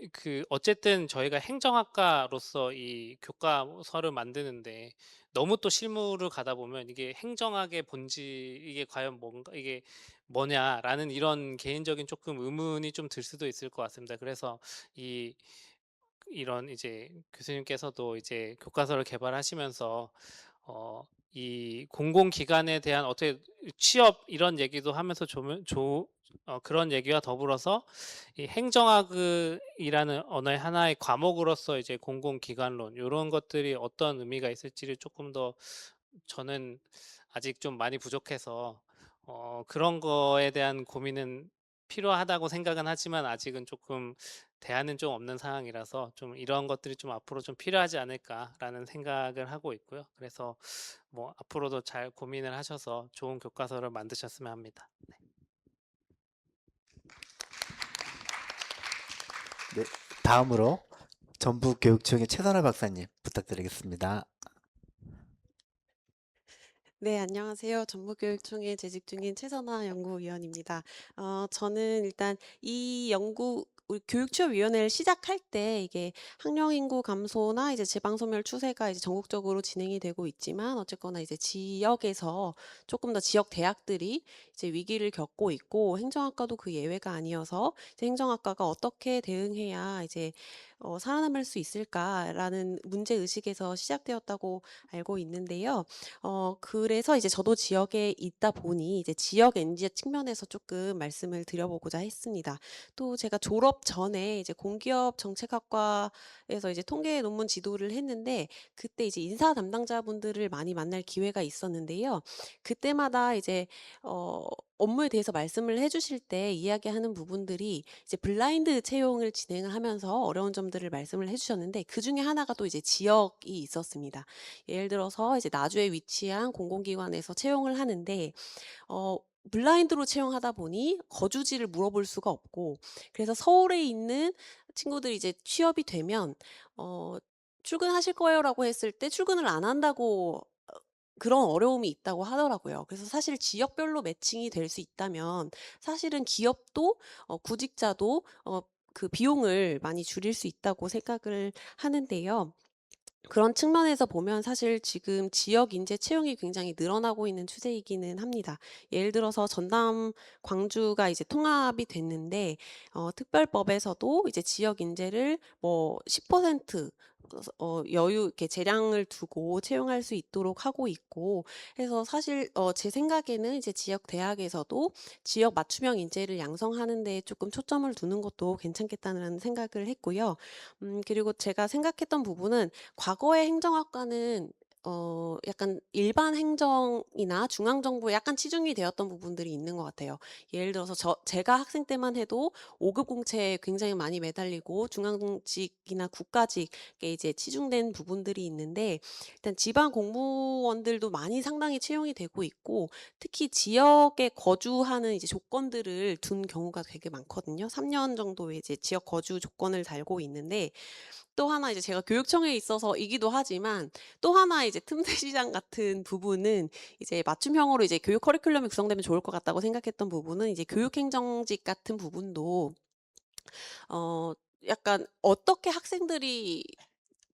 어쨌든 저희가 행정학과로서 이 교과서를 만드는데 너무 또 실무를 가다 보면 이게 행정학의 본질, 이게 과연 뭔가 이게 뭐냐라는 이런 개인적인 조금 의문이 좀 들 수도 있을 것 같습니다. 그래서 이런 이제 교수님께서도 이제 교과서를 개발하시면서 이 공공기관에 대한 어떻게 취업 이런 얘기도 하면서 그런 얘기와 더불어서 이 행정학이라는 언어의 하나의 과목으로서 이제 공공기관론 이런 것들이 어떤 의미가 있을지를 조금 더, 저는 아직 좀 많이 부족해서 그런 거에 대한 고민은 필요하다고 생각은 하지만 아직은 조금 대안은 좀 없는 상황이라서, 좀 이런 것들이 좀 앞으로 좀 필요하지 않을까라는 생각을 하고 있고요. 그래서 뭐 앞으로도 잘 고민을 하셔서 좋은 교과서를 만드셨으면 합니다. 네.
네, 다음으로 전북교육청의 최선화 박사님 부탁드리겠습니다.
네, 안녕하세요. 전북교육청에 재직 중인 최선화 연구위원입니다. 저는 일단 우리 교육취업위원회를 시작할 때 이게 학령 인구 감소나 이제 지방 소멸 추세가 이제 전국적으로 진행이 되고 있지만, 어쨌거나 이제 지역에서 조금 더 지역 대학들이 이제 위기를 겪고 있고, 행정학과도 그 예외가 아니어서 이제 행정학과가 어떻게 대응해야 이제 살아남을 수 있을까라는 문제 의식에서 시작되었다고 알고 있는데요. 그래서 이제 저도 지역에 있다 보니 이제 지역 NG 측면에서 조금 말씀을 드려보고자 했습니다. 또 제가 졸업 전에 이제 공기업 정책학과에서 이제 통계 논문 지도를 했는데 그때 이제 인사 담당자분들을 많이 만날 기회가 있었는데요. 그때마다 이제 업무에 대해서 말씀을 해주실 때 이야기하는 부분들이 이제 블라인드 채용을 진행을 하면서 어려운 점들을 말씀을 해주셨는데 그 중에 하나가 또 이제 지역이 있었습니다. 예를 들어서 이제 나주에 위치한 공공기관에서 채용을 하는데 블라인드로 채용하다 보니 거주지를 물어볼 수가 없고 그래서 서울에 있는 친구들이 이제 취업이 되면 "출근하실 거예요?"라고 했을 때 출근을 안 한다고 그런 어려움이 있다고 하더라고요. 그래서 사실 지역별로 매칭이 될 수 있다면 사실은 기업도 구직자도 그 비용을 많이 줄일 수 있다고 생각을 하는데요. 그런 측면에서 보면 사실 지금 지역 인재 채용이 굉장히 늘어나고 있는 추세이기는 합니다. 예를 들어서 전남, 광주가 이제 통합이 됐는데 특별법에서도 이제 지역 인재를 뭐 10% 여유 이렇게 재량을 두고 채용할 수 있도록 하고 있고 해서 사실 제 생각에는 이제 지역 대학에서도 지역 맞춤형 인재를 양성하는 데 조금 초점을 두는 것도 괜찮겠다는 생각을 했고요. 그리고 제가 생각했던 부분은 과거의 행정학과는 약간 일반 행정이나 중앙정부에 약간 치중이 되었던 부분들이 있는 것 같아요. 예를 들어서 제가 학생 때만 해도 5급 공채에 굉장히 많이 매달리고 중앙직이나 국가직에 이제 치중된 부분들이 있는데 일단 지방 공무원들도 많이 상당히 채용이 되고 있고 특히 지역에 거주하는 이제 조건들을 둔 경우가 되게 많거든요. 3년 정도의 이제 지역 거주 조건을 달고 있는데 또 하나 이제 제가 교육청에 있어서이기도 하지만 또 하나 이제 틈새 시장 같은 부분은 이제 맞춤형으로 이제 교육 커리큘럼이 구성되면 좋을 것 같다고 생각했던 부분은 이제 교육행정직 같은 부분도 어 약간 어떻게 학생들이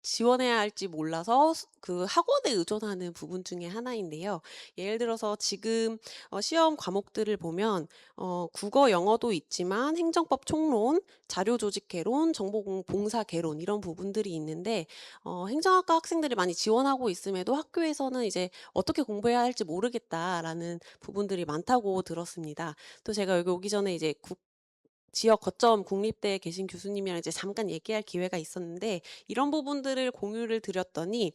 지원해야 할지 몰라서 그 학원에 의존하는 부분 중에 하나인데요. 예를 들어서 지금 시험 과목들을 보면 국어, 영어도 있지만 행정법 총론, 자료 조직 개론, 정보 봉사 개론 이런 부분들이 있는데 행정학과 학생들이 많이 지원하고 있음에도 학교에서는 이제 어떻게 공부해야 할지 모르겠다라는 부분들이 많다고 들었습니다. 또 제가 여기 오기 전에 이제 지역 거점 국립대에 계신 교수님이랑 이제 잠깐 얘기할 기회가 있었는데 이런 부분들을 공유를 드렸더니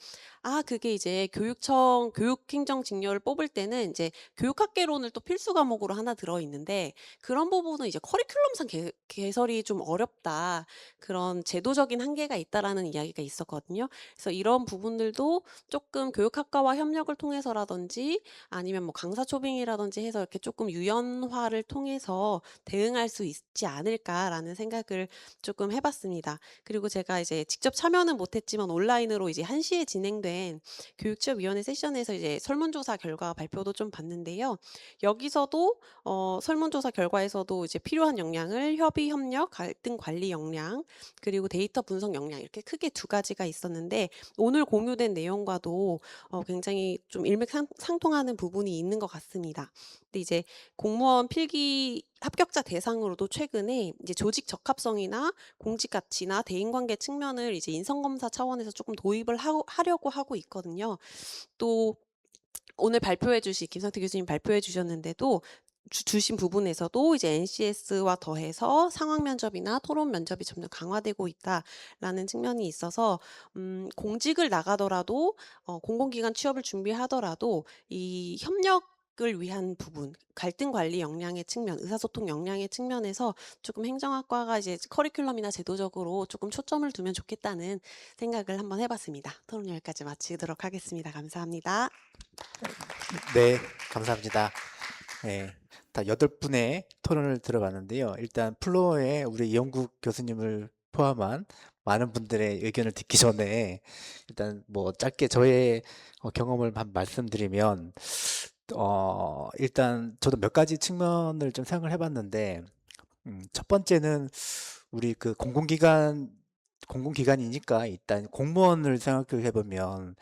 그게 이제 교육청 교육행정직렬을 뽑을 때는 이제 교육학개론을 또 필수 과목으로 하나 들어 있는데 그런 부분은 이제 커리큘럼상 개설이 좀 어렵다. 그런 제도적인 한계가 있다라는 이야기가 있었거든요. 그래서 이런 부분들도 조금 교육학과와 협력을 통해서라든지 아니면 뭐 강사 초빙이라든지 해서 이렇게 조금 유연화를 통해서 대응할 수 있지 않을까라는 생각을 조금 해봤습니다. 그리고 제가 이제 직접 참여는 못했지만 온라인으로 이제 1시에 진행된 교육취업위원회 세션에서 이제 설문조사 결과 발표도 좀 봤는데요. 여기서도 설문조사 결과에서도 이제 필요한 역량을 협의, 협력, 갈등 관리 역량, 그리고 데이터 분석 역량 이렇게 크게 두 가지가 있었는데 오늘 공유된 내용과도 굉장히 좀 일맥상통하는 부분이 있는 것 같습니다. 근데 이제 공무원 필기 합격자 대상으로도 최근에 이제 조직 적합성이나 공직 가치나 대인관계 측면을 이제 인성검사 차원에서 조금 도입을 하려고 하고 있거든요. 또 오늘 김상태 교수님 발표해 주셨는데도 주신 부분에서도 이제 NCS와 더해서 상황 면접이나 토론 면접이 점점 강화되고 있다라는 측면이 있어서 공직을 나가더라도 공공기관 취업을 준비하더라도 이 협력을 위한 부분, 갈등 관리 역량의 측면, 의사소통 역량의 측면에서 조금 행정학과가 이제 커리큘럼이나 제도적으로 조금 초점을 두면 좋겠다는 생각을 한번 해봤습니다. 토론 여기까지 마치도록 하겠습니다. 감사합니다.
네, 감사합니다. 네, 다 8분의 토론을 들어봤는데요. 일단 플로어에 우리 이영국 교수님을 포함한 많은 분들의 의견을 듣기 전에 일단 뭐 짧게 저의 경험을 말씀드리면 일단 저도 몇 가지 측면을 좀 생각을 해봤는데 첫 번째는 우리 그 공공기관이니까 일단 공무원을 생각해 보면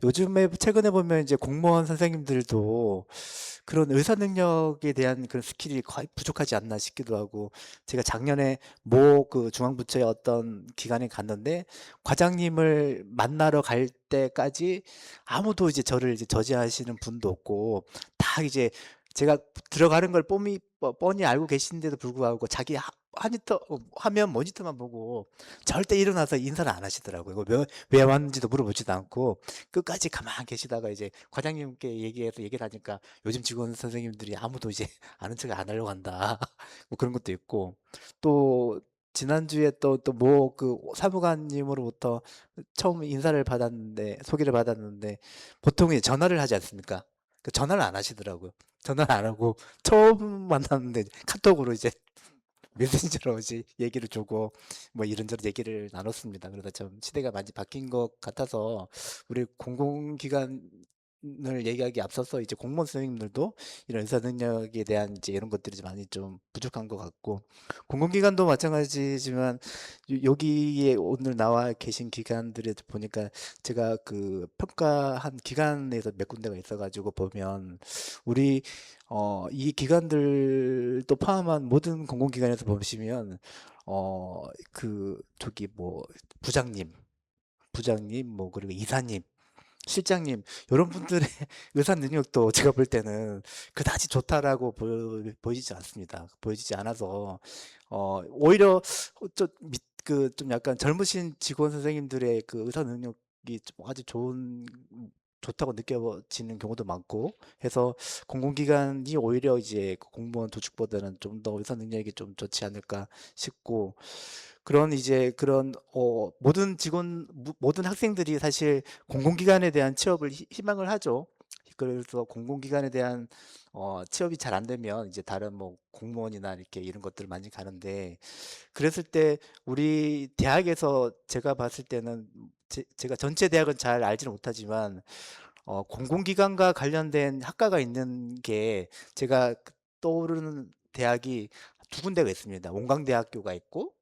요즘에 최근에 보면 이제 공무원 선생님들도 그런 의사 능력에 대한 그런 스킬이 거의 부족하지 않나 싶기도 하고 제가 작년에 모 그 중앙부처의 어떤 기관에 갔는데 과장님을 만나러 갈 때까지 아무도 이제 저를 이제 저지하시는 분도 없고 다 이제 제가 들어가는 걸 뻔히 알고 계신데도 불구하고 자기 화면 모니터만 보고 절대 일어나서 인사를 안 하시더라고요. 이거 왜 왔는지도 물어보지도 않고 끝까지 가만히 계시다가 이제 과장님께 얘기를 하니까 요즘 직원 선생님들이 아무도 이제 아는 척 안 하려고 한다. 뭐 그런 것도 있고 또 지난주에 또 뭐 그 사무관님으로부터 처음 인사를 받았는데 소개를 받았는데 보통 이제 전화를 하지 않습니까? 그 전화를 안 하시더라고요. 전화를 안 하고 처음 만났는데 카톡으로 이제 메신저로 이제 얘기를 주고 뭐 이런저런 얘기를 나눴습니다. 그러다 좀 시대가 많이 바뀐 것 같아서 우리 공공기관을 얘기하기 앞서서 이제 공무원 선생님들도 이런 의사 능력에 대한 이제 이런 것들이 좀 많이 좀 부족한 것 같고 공공기관도 마찬가지지만 여기에 오늘 나와 계신 기관들에 보니까 제가 그 평가한 기관에서 몇 군데가 있어가지고 보면 우리 이 기관들도 포함한 모든 공공기관에서 보시면 그 저기 뭐 부장님 뭐 그리고 이사님 실장님 이런 분들의 의사 능력도 제가 볼 때는 그다지 좋다라고 보이지 않습니다. 보이지 않아서 오히려 좀 약간 젊으신 직원 선생님들의 그 의사 능력이 좀 아주 좋다고 느껴지는 경우도 많고 해서 공공기관이 오히려 이제 그 공무원 조직보다는 좀 더 의사 능력이 좀 좋지 않을까 싶고 그런 이제 그런 모든 학생들이 사실 공공기관에 대한 취업을 희망을 하죠. 그래서 공공기관에 대한 취업이 잘 안 되면 이제 다른 뭐 공무원이나 이렇게 이런 것들을 많이 가는데 그랬을 때 우리 대학에서 제가 봤을 때는 제가 전체 대학은 잘 알지는 못하지만 공공기관과 관련된 학과가 있는 게 제가 떠오르는 대학이 두 군데가 있습니다. 원광대학교가 있고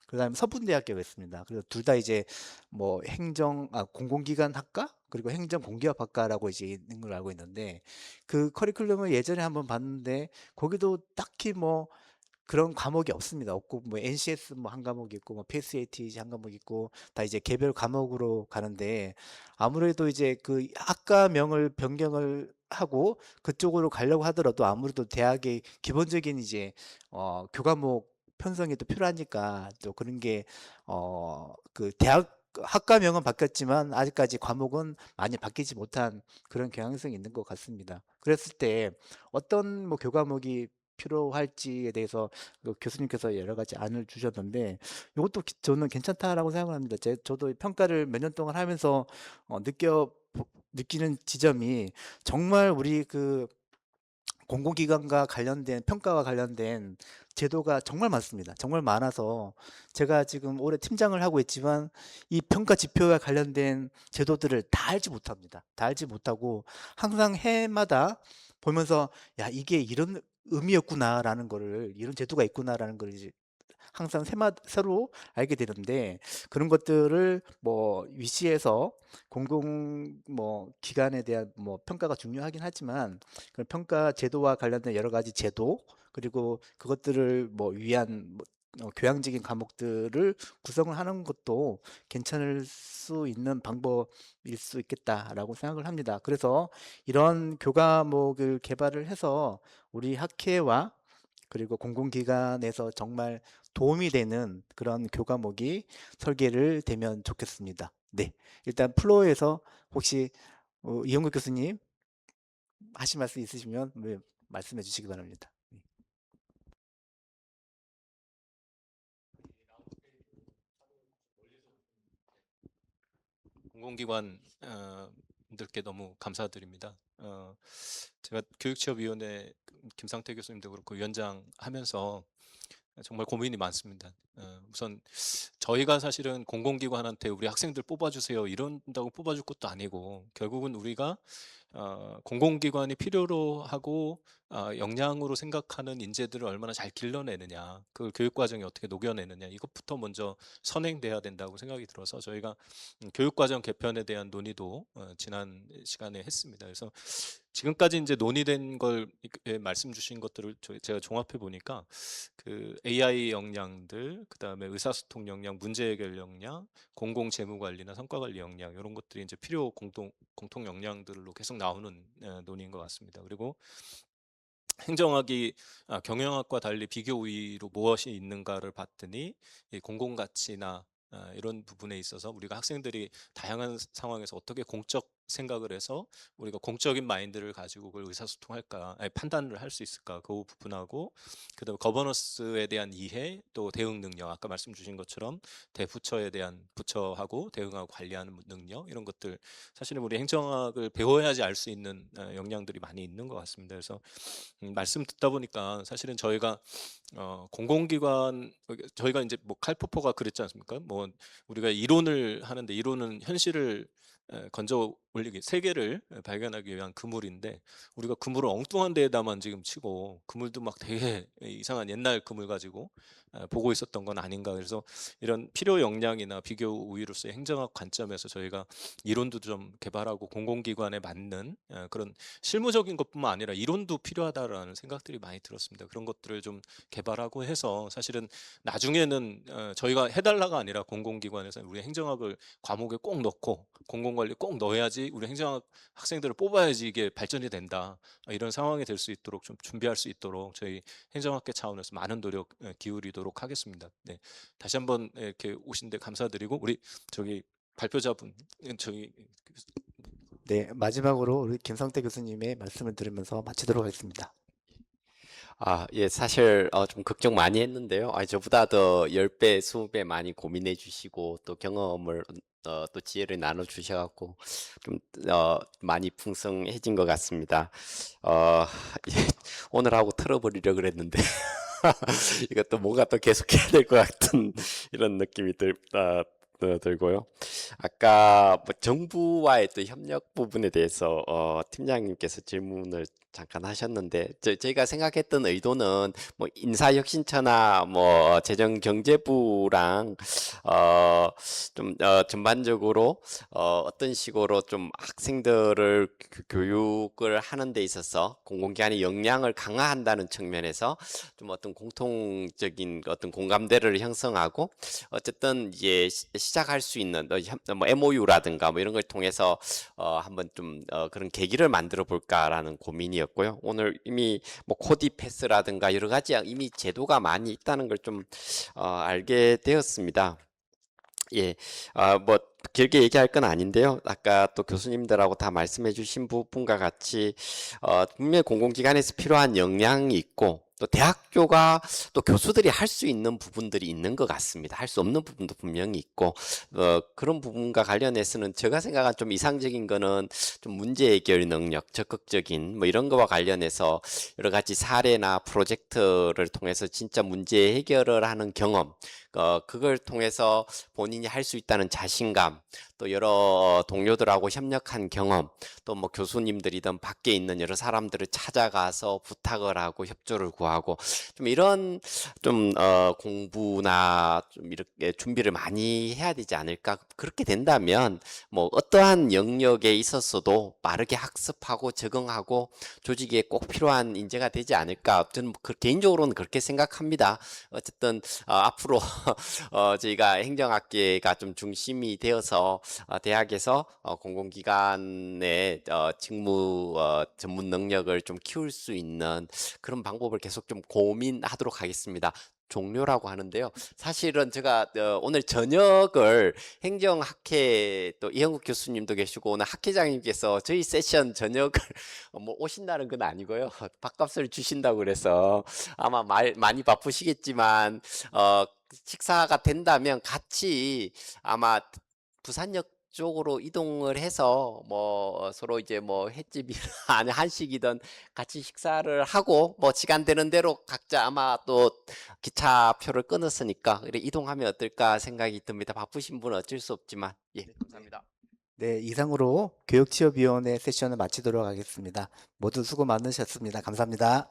그다음에 서분대학교가 있습니다. 그래서 둘 다 이제 뭐 공공기관 학과 그리고 행정공기업학과라고 이제 있는 걸 알고 있는데 그 커리큘럼을 예전에 한번 봤는데 거기도 딱히 뭐 그런 과목이 없습니다. 없고 뭐 NCS 뭐 한 과목 있고 뭐 PSAT 한 과목 있고 다 이제 개별 과목으로 가는데 아무래도 이제 그 학과명을 변경을 하고 그쪽으로 가려고 하더라도 아무래도 대학의 기본적인 이제 교과목 편성이 또 필요하니까 또 그런 게 그 대학 학과명은 바뀌었지만 아직까지 과목은 많이 바뀌지 못한 그런 경향성이 있는 것 같습니다. 그랬을 때 어떤 뭐 교과목이 필요할지에 대해서 그 교수님께서 여러 가지 안을 주셨는데 이것도 저는 괜찮다라고 생각을 합니다. 저도 평가를 몇 년 동안 하면서 느끼는 지점이 정말 우리 그 공공기관과 관련된 평가와 관련된 제도가 정말 많습니다. 정말 많아서 제가 지금 올해 팀장을 하고 있지만 이 평가 지표와 관련된 제도들을 다 알지 못합니다. 다 알지 못하고 항상 해마다 보면서 야 이게 이런 의미였구나라는 거를 이런 제도가 있구나라는 걸 이제 항상 새로 알게 되는데 그런 것들을 뭐 위시에서 공공 뭐 기관에 대한 뭐 평가가 중요하긴 하지만 그 평가 제도와 관련된 여러 가지 제도 그리고 그것들을 뭐 위한 교양적인 과목들을 구성을 하는 것도 괜찮을 수 있는 방법일 수 있겠다라고 생각을 합니다. 그래서 이런 교과목을 개발을 해서 우리 학회와 그리고 공공기관에서 정말 도움이 되는 그런 교과목이 설계를 되면 좋겠습니다. 네, 일단 플로어에서 혹시 이영국 교수님 하실 말씀 있으시면 말씀해 주시기 바랍니다. 네.
공공기관 분들께 너무 감사드립니다. 제가 교육취업위원회 김상태 교수님도 그렇고 위원장 하면서 정말 고민이 많습니다. 우선 저희가 사실은 공공기관한테 우리 학생들 뽑아주세요 이런다고 뽑아줄 것도 아니고 결국은 우리가 공공기관이 필요로 하고 역량으로 생각하는 인재들을 얼마나 잘 길러내느냐, 그걸 교육과정에 어떻게 녹여내느냐, 이것부터 먼저 선행돼야 된다고 생각이 들어서 저희가 교육과정 개편에 대한 논의도 지난 시간에 했습니다. 그래서 지금까지 이제 논의된 걸 말씀 주신 것들을 제가 종합해 보니까 그 AI 역량들, 그다음에 의사소통 역량, 문제 해결 역량, 공공 재무 관리나 성과 관리 역량, 이런 것들이 이제 필요 공통 역량들로 계속 나오는 논의인 것 같습니다. 그리고 행정학이 경영학과 달리 비교 우위로 무엇이 있는가를 봤더니 이 공공 가치나 이런 부분에 있어서 우리가 학생들이 다양한 상황에서 어떻게 공적 생각을 해서 우리가 공적인 마인드를 가지고 그걸 의사소통할까, 아니, 판단을 할 수 있을까, 그 부분하고 그다음에 거버넌스에 대한 이해, 또 대응 능력, 아까 말씀 주신 것처럼 대부처에 대한 부처하고 대응하고 관리하는 능력, 이런 것들 사실은 우리 행정학을 배워야지 알 수 있는 역량들이 많이 있는 것 같습니다. 그래서 말씀 듣다 보니까 사실은 저희가 공공기관, 저희가 이제 뭐 칼포퍼가 그랬지 않습니까? 뭐 우리가 이론을 하는데 이론은 현실을 건져 올리기, 세계를 발견하기 위한 그물인데 우리가 그물을 엉뚱한 데에다만 지금 치고, 그물도 막 되게 이상한 옛날 그물 가지고 보고 있었던 건 아닌가. 그래서 이런 필요 역량이나 비교 우위로서의 행정학 관점에서 저희가 이론도 좀 개발하고 공공기관에 맞는 그런 실무적인 것뿐만 아니라 이론도 필요하다라는 생각들이 많이 들었습니다. 그런 것들을 좀 개발하고 해서 사실은 나중에는 저희가 해달라가 아니라 공공기관에서 우리 행정학을 과목에 꼭 넣고 공공관리 꼭 넣어야지, 우리 행정학 학생들을 뽑아야지 이게 발전이 된다, 이런 상황이 될 수 있도록 좀 준비할 수 있도록 저희 행정학계 차원에서 많은 노력 기울이도록 하겠습니다. 네, 다시 한번 이렇게 오신데 감사드리고, 우리 저기 발표자분 저기
네, 마지막으로 우리 김성태 교수님의 말씀을 들으면서 마치도록 하겠습니다.
예, 사실 좀 걱정 많이 했는데요. 저보다 더 10배, 20배 많이 고민해 주시고 또 경험을 또 지혜를 나눠 주셔갖고 좀 많이 풍성해진 것 같습니다. 예, 오늘 하고 털어버리려 그랬는데 이것도 뭔가 또 계속해야 될 것 같은 이런 느낌이 들고요. 아까 뭐 정부와의 또 협력 부분에 대해서 팀장님께서 질문을 잠깐 하셨는데, 저희가 생각했던 의도는 뭐 인사혁신처나 뭐 재정경제부랑 좀 전반적으로 어떤 식으로 좀 학생들을 교육을 하는 데 있어서 공공기관의 역량을 강화한다는 측면에서 좀 어떤 공통적인 어떤 공감대를 형성하고, 어쨌든 이제 시작할 수 있는 뭐 MOU라든가 뭐 이런 걸 통해서 한번 좀 그런 계기를 만들어 볼까라는 고민이었고요. 오늘 이미 뭐 코디 패스라든가 여러 가지 이미 제도가 많이 있다는 걸 좀 알게 되었습니다. 예, 뭐 길게 얘기할 건 아닌데요. 아까 또 교수님들하고 다 말씀해 주신 부분과 같이 분명히 공공기관에서 필요한 역량이 있고, 또 대학교가 또 교수들이 할 수 있는 부분들이 있는 것 같습니다. 할 수 없는 부분도 분명히 있고, 그런 부분과 관련해서는 제가 생각한 좀 이상적인 거는 좀 문제 해결 능력, 적극적인 뭐 이런 거와 관련해서 여러 가지 사례나 프로젝트를 통해서 진짜 문제 해결을 하는 경험, 그걸 통해서 본인이 할 수 있다는 자신감, 또 여러 동료들하고 협력한 경험, 또 뭐 교수님들이든 밖에 있는 여러 사람들을 찾아가서 부탁을 하고 협조를 구하고, 좀 이런 좀 공부나 좀 이렇게 준비를 많이 해야 되지 않을까. 그렇게 된다면 뭐 어떠한 영역에 있었어도 빠르게 학습하고 적응하고 조직에 꼭 필요한 인재가 되지 않을까. 저는 개인적으로는 그렇게 생각합니다. 어쨌든 앞으로 저희가 행정학계가 좀 중심이 되어서 대학에서 공공기관의 직무 전문 능력을 좀 키울 수 있는 그런 방법을 계속 좀 고민하도록 하겠습니다. 종료라고 하는데요. 사실은 제가 오늘 저녁을 행정학회 또 이형국 교수님도 계시고 오늘 학회장님께서 저희 세션 저녁을 뭐 오신다는 건 아니고요. 밥값을 주신다고 그래서 아마 많이 바쁘시겠지만 식사가 된다면 같이 아마 부산역 쪽으로 이동을 해서 뭐 서로 이제 뭐 횟집이나 아니 한식이든 같이 식사를 하고 뭐 시간 되는 대로 각자 아마 또 기차표를 끊었으니까 이동하면 어떨까 생각이 듭니다. 바쁘신 분은 어쩔 수 없지만. 예, 감사합니다.
네, 이상으로 교육취업위원회 세션을 마치도록 하겠습니다. 모두 수고 많으셨습니다. 감사합니다.